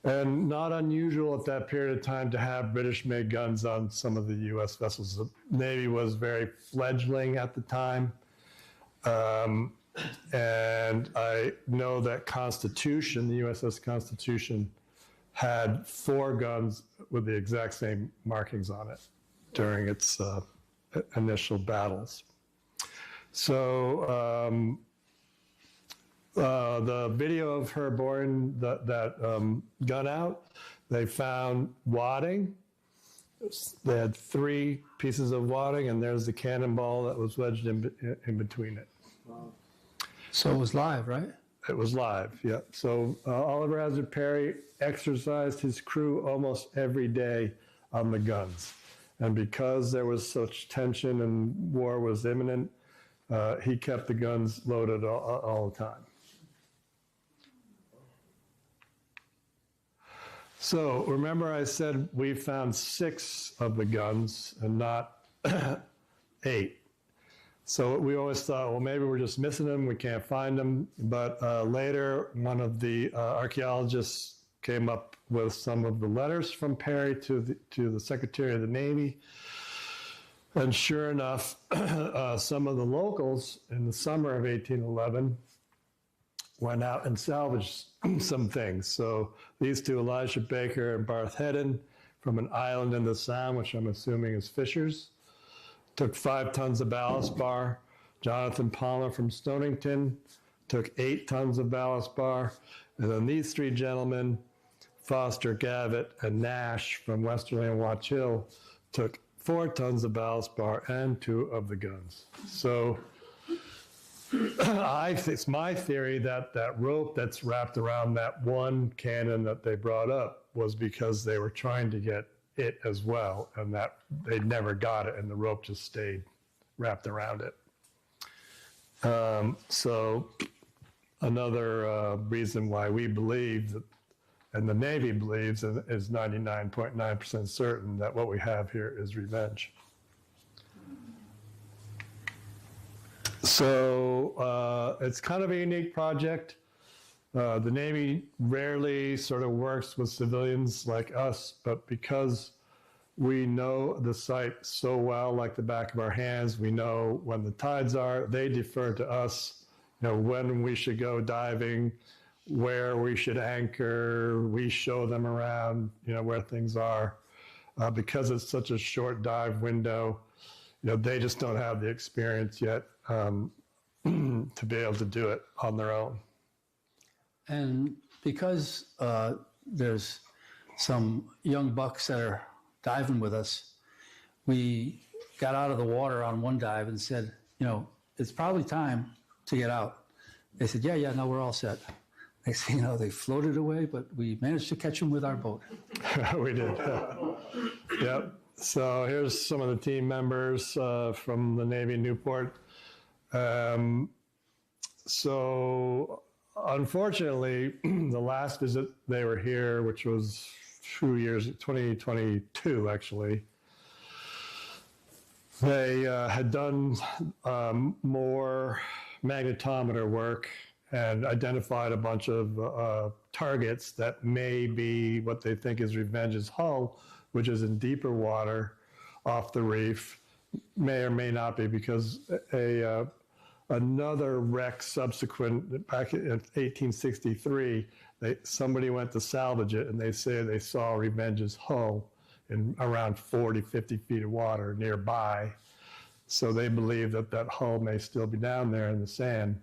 And not unusual at that period of time to have British-made guns on some of the U.S. vessels. The Navy was very fledgling at the time. And I know that Constitution, the USS Constitution, had 4 guns with the exact same markings on it during its initial battles. So the video of her boring that gun out, they found wadding. They had 3 pieces of wadding, and there's the cannonball that was wedged in between it.
So it was live, right?
It was live, yeah. So Oliver Hazard Perry exercised his crew almost every day on the guns. And because there was such tension and war was imminent, he kept the guns loaded all the time. So remember I said we found 6 of the guns and not 8. So we always thought, well, maybe we're just missing them, we can't find them. But later, one of the archaeologists came up with some of the letters from Perry to the Secretary of the Navy. And sure enough, some of the locals in the summer of 1811 went out and salvaged some things. So these 2, Elijah Baker and Barth Hedden, from an island in the Sound, which I'm assuming is Fisher's, took 5 tons of ballast bar. Jonathan Palmer from Stonington took 8 tons of ballast bar. And then these 3 gentlemen, Foster, Gavitt, and Nash from Westerly and Watch Hill, took 4 tons of ballast bar and 2 of the guns. So it's my theory that that rope that's wrapped around that one cannon that they brought up was because they were trying to get it as well, and that they never got it, and the rope just stayed wrapped around it. So another reason why we believe that, and the Navy believes, and is 99.9% certain, that what we have here is revenge. So it's kind of a unique project. The Navy rarely sort of works with civilians like us, but because we know the site so well, like the back of our hands, we know when the tides are, they defer to us, when we should go diving, where we should anchor, we show them around, where things are. Because it's such a short dive window, they just don't have the experience yet to be able to do it on their own.
And because there's some young bucks that are diving with us, we got out of the water on one dive and said, it's probably time to get out. They said, yeah, no, we're all set. Next thing you know, they floated away, but we managed to catch them with our boat.
We did. Yep. So here's some of the team members from the Navy Newport. So unfortunately, the last visit they were here, which was 2 years, 2022 actually, they had done more magnetometer work and identified a bunch of targets that may be what they think is Revenge's hull, which is in deeper water off the reef. May or may not be, because another wreck subsequent, back in 1863, somebody went to salvage it, and they say they saw Revenge's hull in around 40, 50 feet of water nearby. So they believe that hull may still be down there in the sand.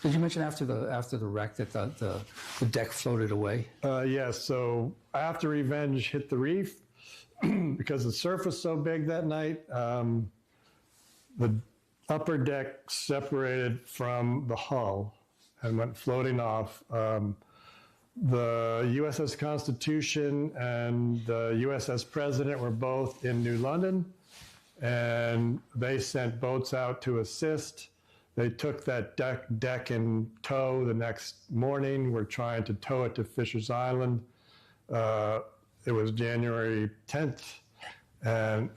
Did you mention after the wreck that the deck floated away?
Yes, so after Revenge hit the reef, because the surf was so big that night, the upper deck separated from the hull and went floating off. The USS Constitution and the USS President were both in New London, and they sent boats out to assist. They took that deck in tow the next morning. We're trying to tow it to Fisher's Island. It was January 10th, and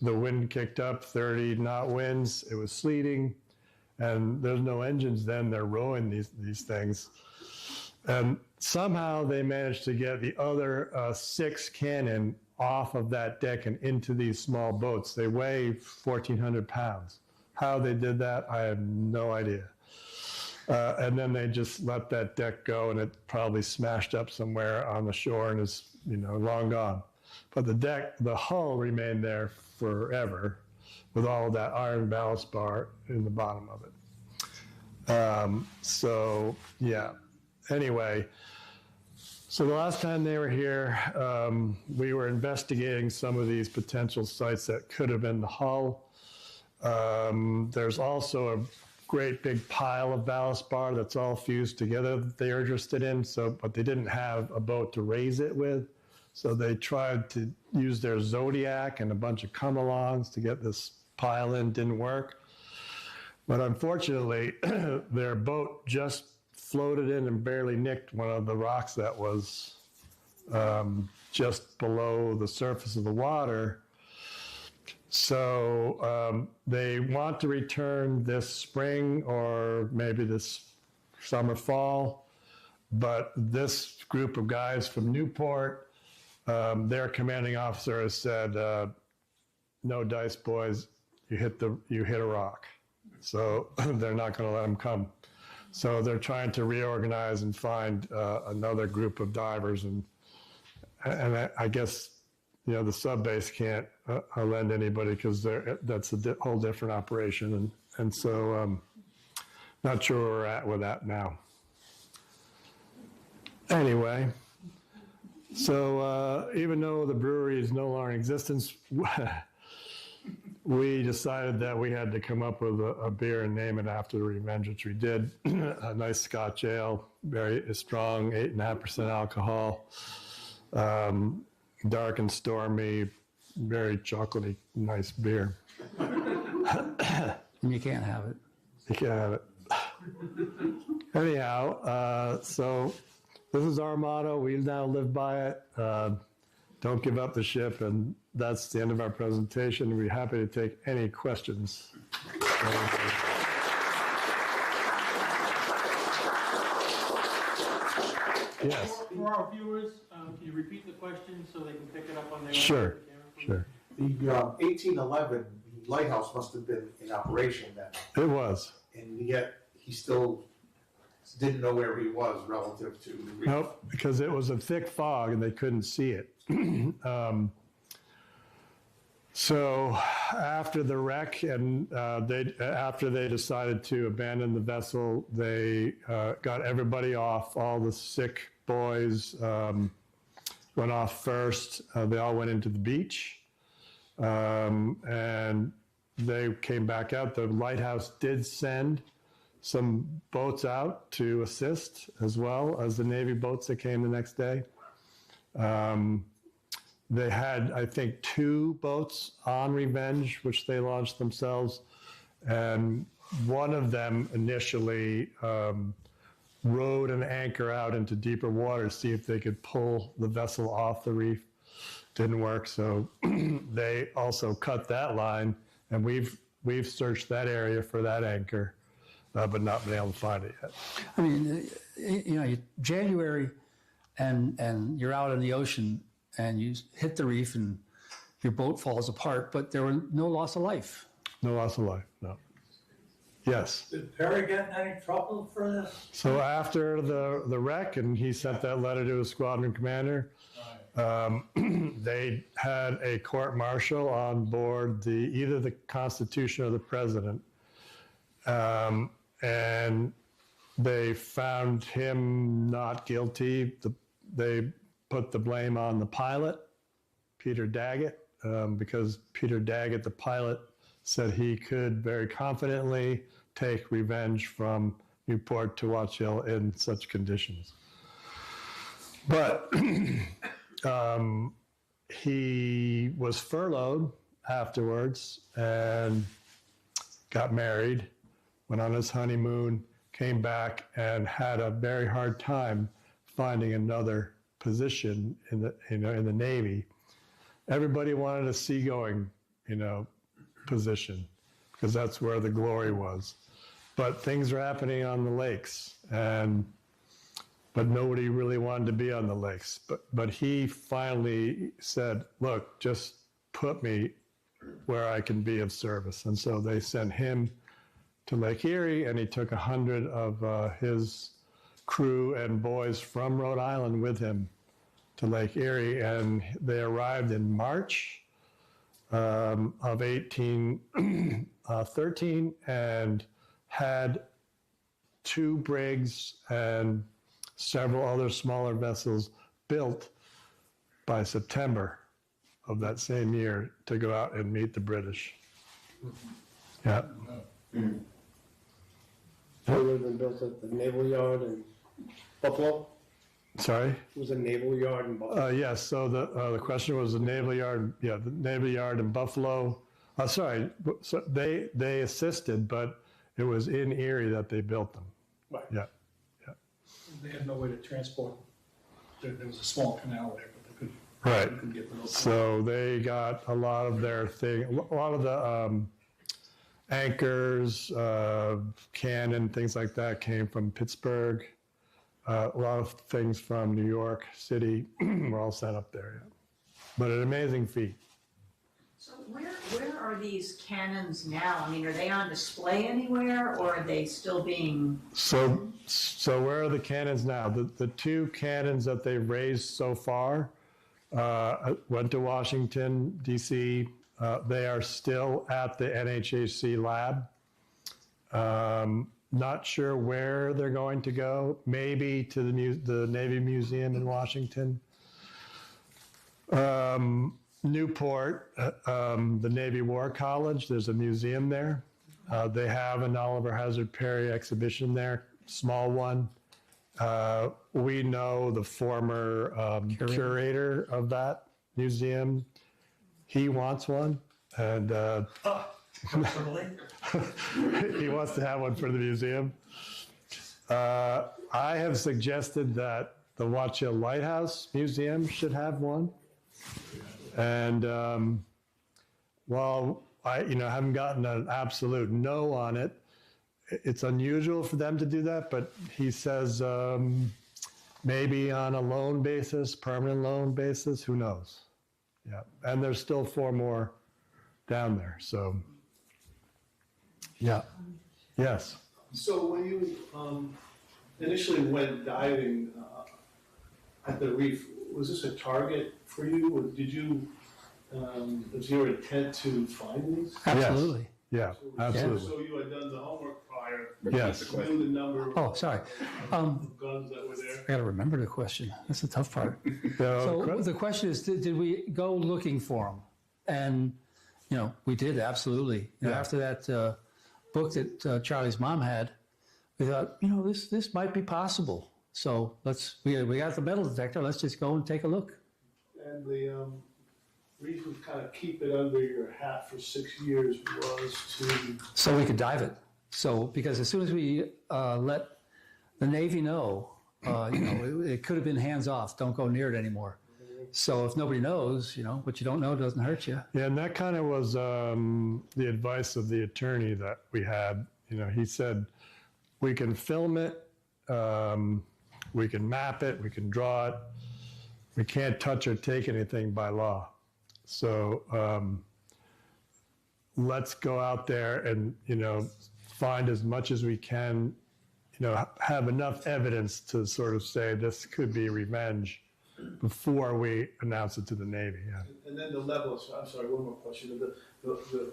the wind kicked up, 30-knot winds. It was sleeting, and there's no engines then. They're rowing these things. And somehow they managed to get the other 6 cannon off of that deck and into these small boats. They weigh 1,400 pounds. How they did that, I have no idea. And then they just let that deck go, and it probably smashed up somewhere on the shore and is, long gone. But the hull remained there forever with all of that iron ballast bar in the bottom of it. So, yeah. Anyway, so the last time they were here, we were investigating some of these potential sites that could have been the hull. There's also a great big pile of ballast bar that's all fused together that they are interested in, but they didn't have a boat to raise it with. So they tried to use their Zodiac and a bunch of come-alongs to get this pile in. Didn't work. But unfortunately, their boat just floated in and barely nicked one of the rocks that was just below the surface of the water. So they want to return this spring or maybe this summer, fall. But this group of guys from Newport, their commanding officer has said, no dice, boys, you hit a rock. So they're not going to let them come. So they're trying to reorganize and find another group of divers. And I guess, the sub-base can't lend anybody because that's a whole different operation. And so not sure where we're at with that now. Anyway, so even though the brewery is no longer in existence, we decided that we had to come up with a beer and name it after the Revenge, which we did. A nice Scotch ale, very strong, 8.5% alcohol, dark and stormy, very chocolatey, nice beer.
And you can't have it.
You can't have it. Anyhow, so this is our motto. We now live by it. Don't give up the ship, and that's the end of our presentation. We'd be happy to take any questions. Yes.
For our viewers, can you repeat the question so they can pick it up on their
Sure,
camera?
sure.
The 1811 lighthouse must have been in operation then,
It was.
and yet he still didn't know where he was relative to the reef.
Nope, because it was a thick fog and they couldn't see it. So after the wreck and after they decided to abandon the vessel, they got everybody off. All the sick boys went off first. They all went into the beach, and they came back out. The lighthouse did send some boats out to assist, as well as the Navy boats that came the next day. They had, I think, 2 boats on Revenge, which they launched themselves. And one of them initially rowed an anchor out into deeper water to see if they could pull the vessel off the reef. Didn't work, so they also cut that line, and we've searched that area for that anchor, but not been able to find it yet.
I mean, January, and you're out in the ocean, and you hit the reef, and your boat falls apart, but there were no loss of life.
No loss of life, no. Yes.
Did Perry get in any trouble for this?
So after the wreck, and he sent that letter to his squadron commander, they had a court-martial on board either the Constitution or the President, and they found him not guilty. They put the blame on the pilot, Peter Daggett, because Peter Daggett, the pilot, said he could very confidently take Revenge from Newport to Watch Hill in such conditions. But he was furloughed afterwards and got married, went on his honeymoon, came back, and had a very hard time finding another position in the Navy. Everybody wanted a seagoing, position, because that's where the glory was. But things are happening on the lakes, but nobody really wanted to be on the lakes. But he finally said, "Look, just put me where I can be of service." And so they sent him to Lake Erie, and he took 100 of his crew and boys from Rhode Island with him to Lake Erie, and they arrived in March of 1813 and had 2 brigs and several other smaller vessels built by September of that same year to go out and meet the British. Yeah.
So it would have been built at the Naval Yard in Buffalo?
Sorry?
It was a Naval Yard in Buffalo?
Yes, so the question was the Naval Yard, the Naval Yard in Buffalo. So they assisted, but it was in Erie that they built them.
Right.
Yeah.
They had no way to transport. There was a small canal there, but they couldn't.
Right.
They couldn't get the.
So they got a lot of their a lot of the anchors, cannon, things like that came from Pittsburgh. A lot of things from New York City were all sent up there. Yeah. But an amazing feat.
So where are these cannons now? I mean, are they on display anywhere, or are they still being?
So where are the cannons now? The 2 cannons that they've raised so far went to Washington, D.C. They are still at the NHAC lab. Not sure where they're going to go. Maybe to the Navy Museum in Washington. Newport, the Navy War College, there's a museum there. They have an Oliver Hazard Perry exhibition there, small one. We know the former curator of that museum. He wants one, and he wants to have one for the museum. I have suggested that the Watch Hill Lighthouse Museum should have one. And while I haven't gotten an absolute no on it, it's unusual for them to do that, but he says maybe on a loan basis, permanent loan basis, who knows? Yeah, and there's still 4 more down there, so yeah. Yes.
So when you initially went diving at the reef, was this a target for you, or did you
is your intent to find these?
Absolutely.
Yeah, absolutely.
So you had done the homework prior,
Yes.
knew the number
Oh, sorry.
of guns that were there?
I got to remember the question. That's the tough part.
So,
So the question is, did we go looking for them? And, you know, we did, absolutely. You know,
Yeah.
after that book that Charlie's mom had, we thought, you know, this might be possible. So we got the metal detector, let's just go and take a look.
And the reason to kind of keep it under your hat for 6 years was to,
So we could dive it. So, because as soon as we let the Navy know, you know, it could have been hands off, don't go near it anymore. So if nobody knows, you know, what you don't know doesn't hurt you.
yeah, and that kind of was the advice of the attorney that we had. You know, he said, we can film it, we can map it, we can draw it. We can't touch or take anything by law. So let's go out there and, you know, find as much as we can, you know, have enough evidence to sort of say this could be revenge before we announce it to the Navy. Yeah.
and then the level, so I'm sorry, one more question, the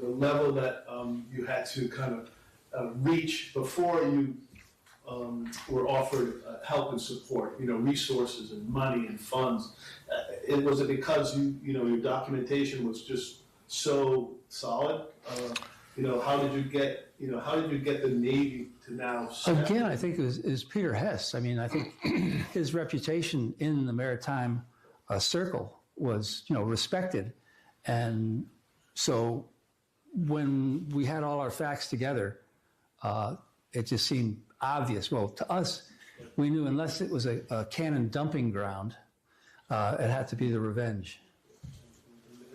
level that you had to kind of reach before you were offered help and support, you know, resources and money and funds. Was it because you know, your documentation was just so solid? You know, how did you get the Navy to now step?
Again, I think it was Peter Hess. I mean, I think his reputation in the maritime circle was, you know, respected. And so when we had all our facts together, it just seemed obvious. Well, to us, we knew unless it was a cannon dumping ground, it had to be the Revenge.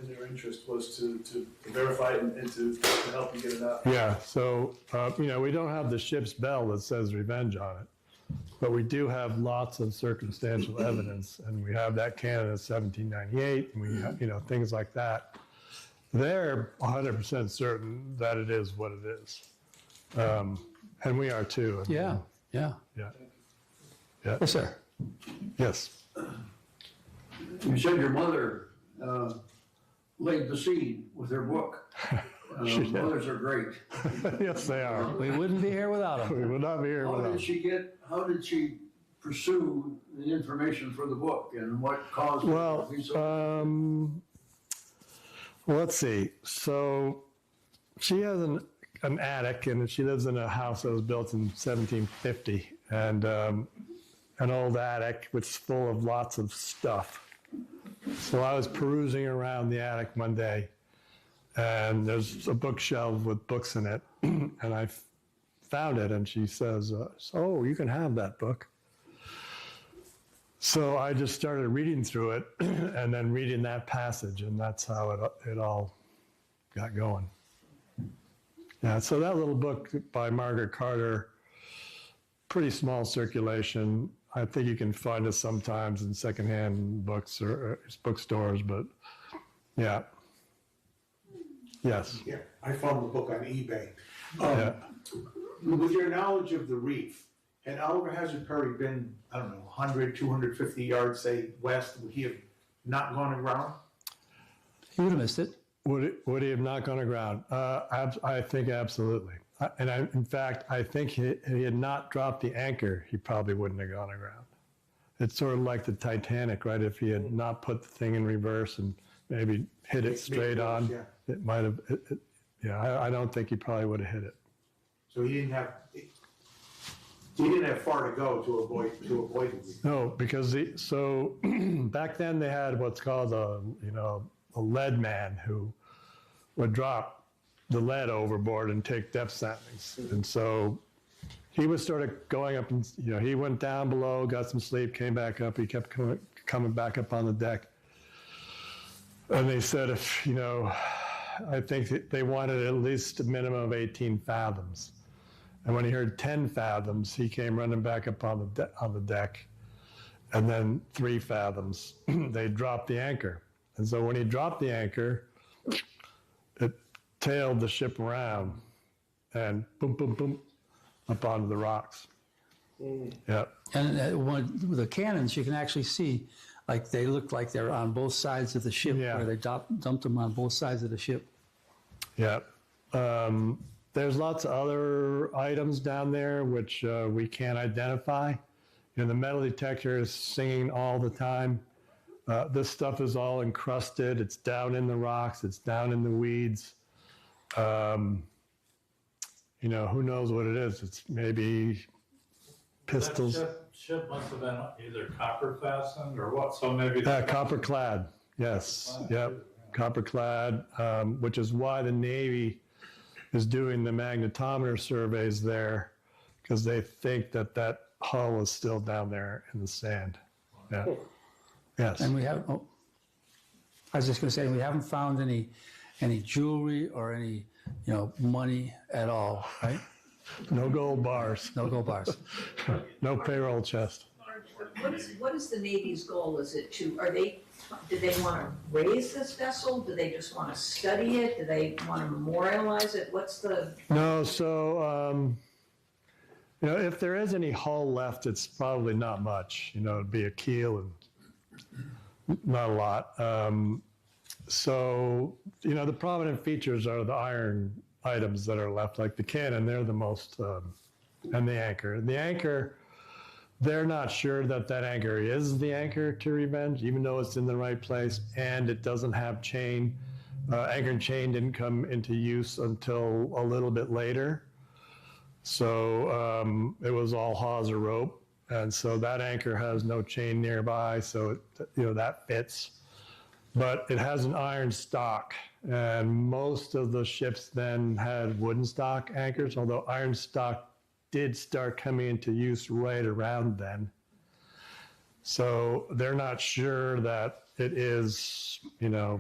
And their interest was to verify it and to help you get it out.
Yeah, so, you know, we don't have the ship's bell that says Revenge on it, but we do have lots of circumstantial evidence, and we have that cannon of 1798, and we have, you know, things like that. They're 100% certain that it is what it is. And we are too. I mean,
Yeah.
Yeah. Yeah.
Yes, sir.
Yes.
You said your mother laid the seed with her book.
She did.
Mothers are great.
Yes, they are.
We wouldn't be here without them.
We would not be here
How
without.
did she pursue the information for the book, and what caused her
Well,
to be so?
let's see. So she has an attic, and she lives in a house that was built in 1750, and an old attic which is full of lots of stuff. So I was perusing around the attic one day, and there's a bookshelf with books in it, and I found it, and she says, "Oh, you can have that book." So I just started reading through it, and then reading that passage, and that's how it all got going. Yeah, so that little book by Margaret Carter, pretty small circulation. I think you can find it sometimes in secondhand books or bookstores, but yeah. Yes.
Yeah, I found the book on eBay.
Yeah.
With your knowledge of the reef, had Oliver Hazard Perry been, I don't know, 100, 250 yards, say, west, would he have not gone aground?
You would have missed it.
Would he have not gone aground? I think absolutely. In fact, I think if he had not dropped the anchor, he probably wouldn't have gone aground. It's sort of like the Titanic, right? If he had not put the thing in reverse and maybe hit it straight on,
Yeah.
it might have. Yeah, I don't think he probably would have hit it.
So he didn't have far to go to avoid the reef.
No, because back then they had what's called a lead man who would drop the lead overboard and take depth soundings. And so he was sort of going up and, he went down below, got some sleep, came back up. He kept coming back up on the deck. And they said I think they wanted at least a minimum of 18 fathoms. And when he heard 10 fathoms, he came running back up on the deck. And then 3 fathoms, they dropped the anchor. And so when he dropped the anchor, it tailed the ship around and boom, boom, boom, up onto the rocks. Yeah.
And with the cannons, you can actually see Like they look like they're on both sides of the ship,
Yeah.
where they dumped them on both sides of the ship.
Yeah. There's lots of other items down there which we can't identify. You know, the metal detector is singing all the time. This stuff is all encrusted. It's down in the rocks. It's down in the weeds. You know, who knows what it is? It's maybe pistols.
That ship must have been either copper fastened or what, so maybe.
Copper clad, yes, yep, copper clad, which is why the Navy is doing the magnetometer surveys there, because they think that that hull is still down there in the sand. Yeah, yes.
And we have, I was just gonna say, we haven't found any jewelry or any, you know, money at all, right?
No gold bars,
No gold bars.
no payroll chest.
What is the Navy's goal? Is it do they want to raise this vessel? Do they just want to study it? Do they want to memorialize it? What's the?
No, so, you know, if there is any hull left, it's probably not much. You know, it'd be a keel and not a lot. So, you know, the prominent features are the iron items that are left, like the cannon, they're the most, and the anchor. The anchor, they're not sure that that anchor is the anchor to Revenge, even though it's in the right place, and it doesn't have chain. Anchor and chain didn't come into use until a little bit later. So it was all hawser rope. And so that anchor has no chain nearby, so it, you know, that fits. But it has an iron stock, and most of the ships then had wooden stock anchors, although iron stock did start coming into use right around then. So they're not sure that it is, you know,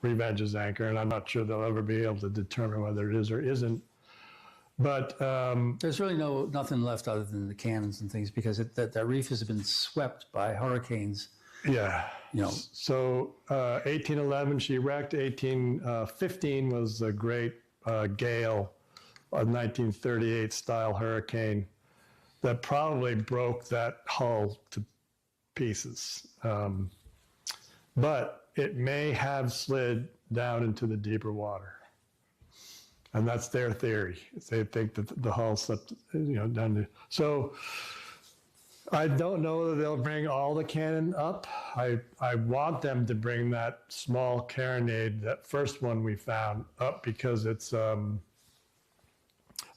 Revenge's anchor, and I'm not sure they'll ever be able to determine whether it is or isn't. But
There's really nothing left other than the cannons and things, because that reef has been swept by hurricanes.
yeah,
You know,
so 1811 she wrecked. 1815 was a great gale, a 1938 style hurricane that probably broke that hull to pieces. But it may have slid down into the deeper water. And that's their theory. They think that the hull slipped, you know, down to. So I don't know that they'll bring all the cannon up. I want them to bring that small carronade, that first one we found, up, because it's a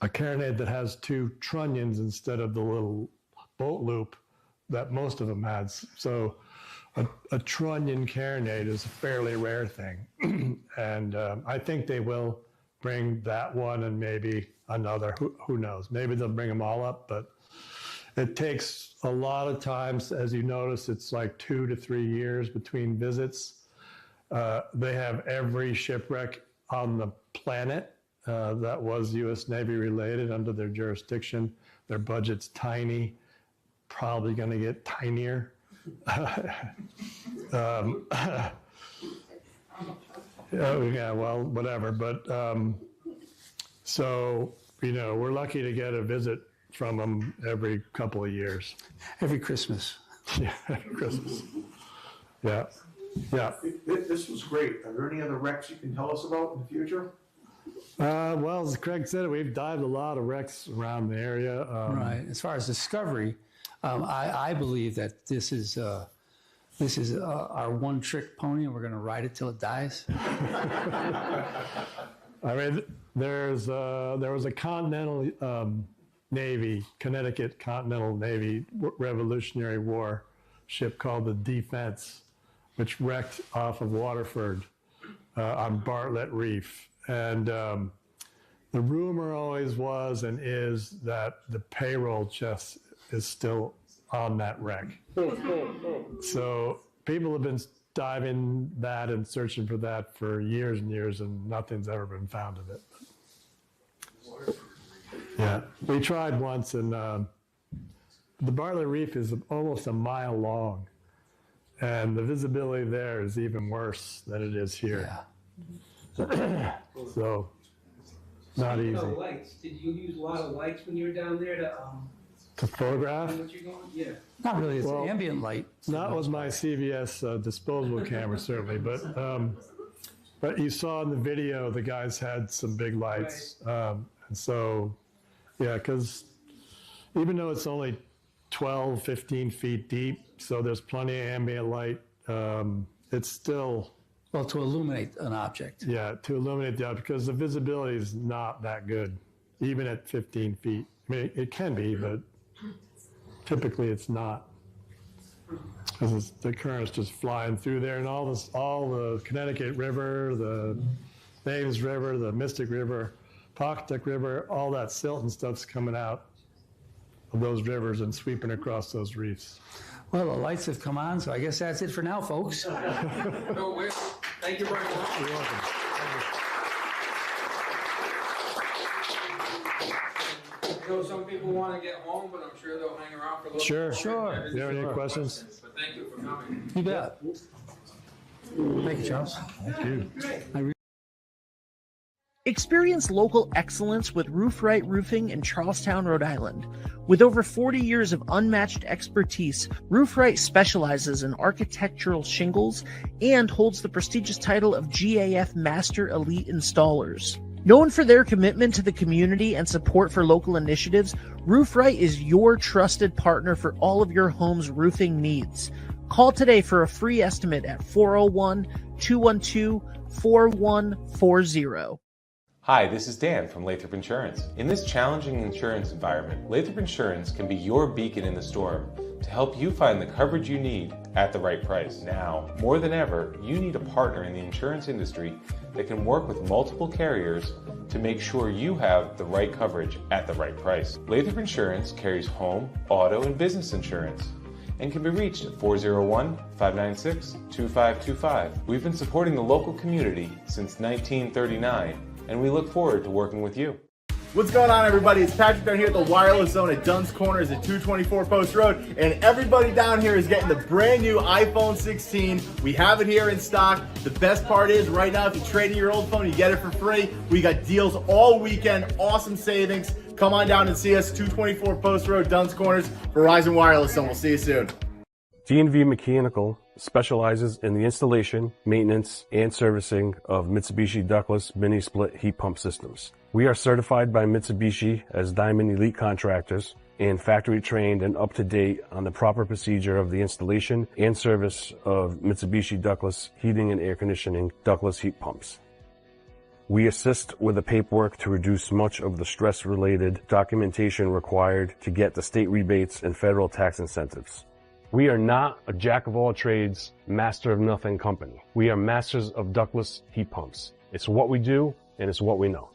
carronade that has two trunnions instead of the little boat loop that most of them had. So a trunnion carronade is a fairly rare thing. And I think they will bring that one and maybe another. Who knows? Maybe they'll bring them all up, but it takes a lot of times. As you notice, it's like 2 to 3 years between visits. They have every shipwreck on the planet that was U.S. Navy related under their jurisdiction. Their budget's tiny, probably going to get tinier. Yeah, well, whatever. But so, you know, we're lucky to get a visit from them every couple of years.
every Christmas.
Yeah, every Christmas. Yeah, yeah.
This was great. Are there any other wrecks you can tell us about in the future?
Well, as Craig said, we've dived a lot of wrecks around the area.
Right. As far as discovery, I believe that this is our one-trick pony, and we're going to ride it till it dies.
I mean, there was a Continental Navy, Connecticut Continental Navy Revolutionary War ship called the Defense, which wrecked off of Waterford on Bartlett Reef. And the rumor always was and is that the payroll chest is still on that wreck. So people have been diving that and searching for that for years and years, and nothing's ever been found of it. Yeah, we tried once, and the Bartlett Reef is almost a mile long, and the visibility there is even worse than it is here.
Yeah.
So, not easy.
Lights. Did you use a lot of lights when you were down there to
To photograph?
Yeah.
Not really, it's
Well,
ambient light.
Not with my CVS disposable camera, certainly, but you saw in the video the guys had some big lights, and so yeah, because even though it's only 12, 15 feet deep, so there's plenty of ambient light. It's still
Well, to illuminate an object.
to illuminate the object because the visibility is not that good, even at 15 feet. I mean, it can be, but typically it's not. Because the current's just flying through there, and all the Connecticut River, the Thames River, the Mystic River, Pawcatuck River, all that silt and stuff's coming out of those rivers and sweeping across those reefs.
Well, the lights have come on, so I guess that's it for now, folks.
No, wait, thank you very much.
You're welcome.
I know some people want to get home, but I'm sure they'll hang around for a little.
Sure.
bit.
Sure.
Do you have any questions?
But thank you for coming.
You bet. Thank you, Charles.
Thank you.
Experience local excellence with Roofright Roofing in Charlestown, Rhode Island. With over 40 years of unmatched expertise, Roofright specializes in architectural shingles and holds the prestigious title of GAF Master Elite Installers. Known for their commitment to the community and support for local initiatives, Roofright is your trusted partner for all of your home's roofing needs. Call today for a free estimate at 401-212-4140.
Hi, this is Dan from Lathrop Insurance. In this challenging insurance environment, Lathrop Insurance can be your beacon in the storm to help you find the coverage you need at the right price. Now, more than ever, you need a partner in the insurance industry that can work with multiple carriers to make sure you have the right coverage at the right price. Lathrop Insurance carries home, auto, and business insurance and can be reached at 401-596-2525. We've been supporting the local community since 1939, and we look forward to working with you.
What's going on, everybody? It's Patrick down here at the Wireless Zone at Dunn's Corners at 224 Post Road, and everybody down here is getting the brand new iPhone 16. We have it here in stock. The best part is right now, if you trade in your old phone, you get it for free. We got deals all weekend, awesome savings. Come on down and see us, 224 Post Road, Dunn's Corners, Verizon Wireless Zone. We'll see you soon.
D&V Mechanical specializes in the installation, maintenance, and servicing of Mitsubishi ductless mini-split heat pump systems. We are certified by Mitsubishi as Diamond Elite Contractors and factory trained and up to date on the proper procedure of the installation and service of Mitsubishi ductless heating and air conditioning ductless heat pumps. We assist with the paperwork to reduce much of the stress-related documentation required to get the state rebates and federal tax incentives. We are not a jack-of-all-trades, master-of-nothing company. We are masters of ductless heat pumps. It's what we do, and it's what we know.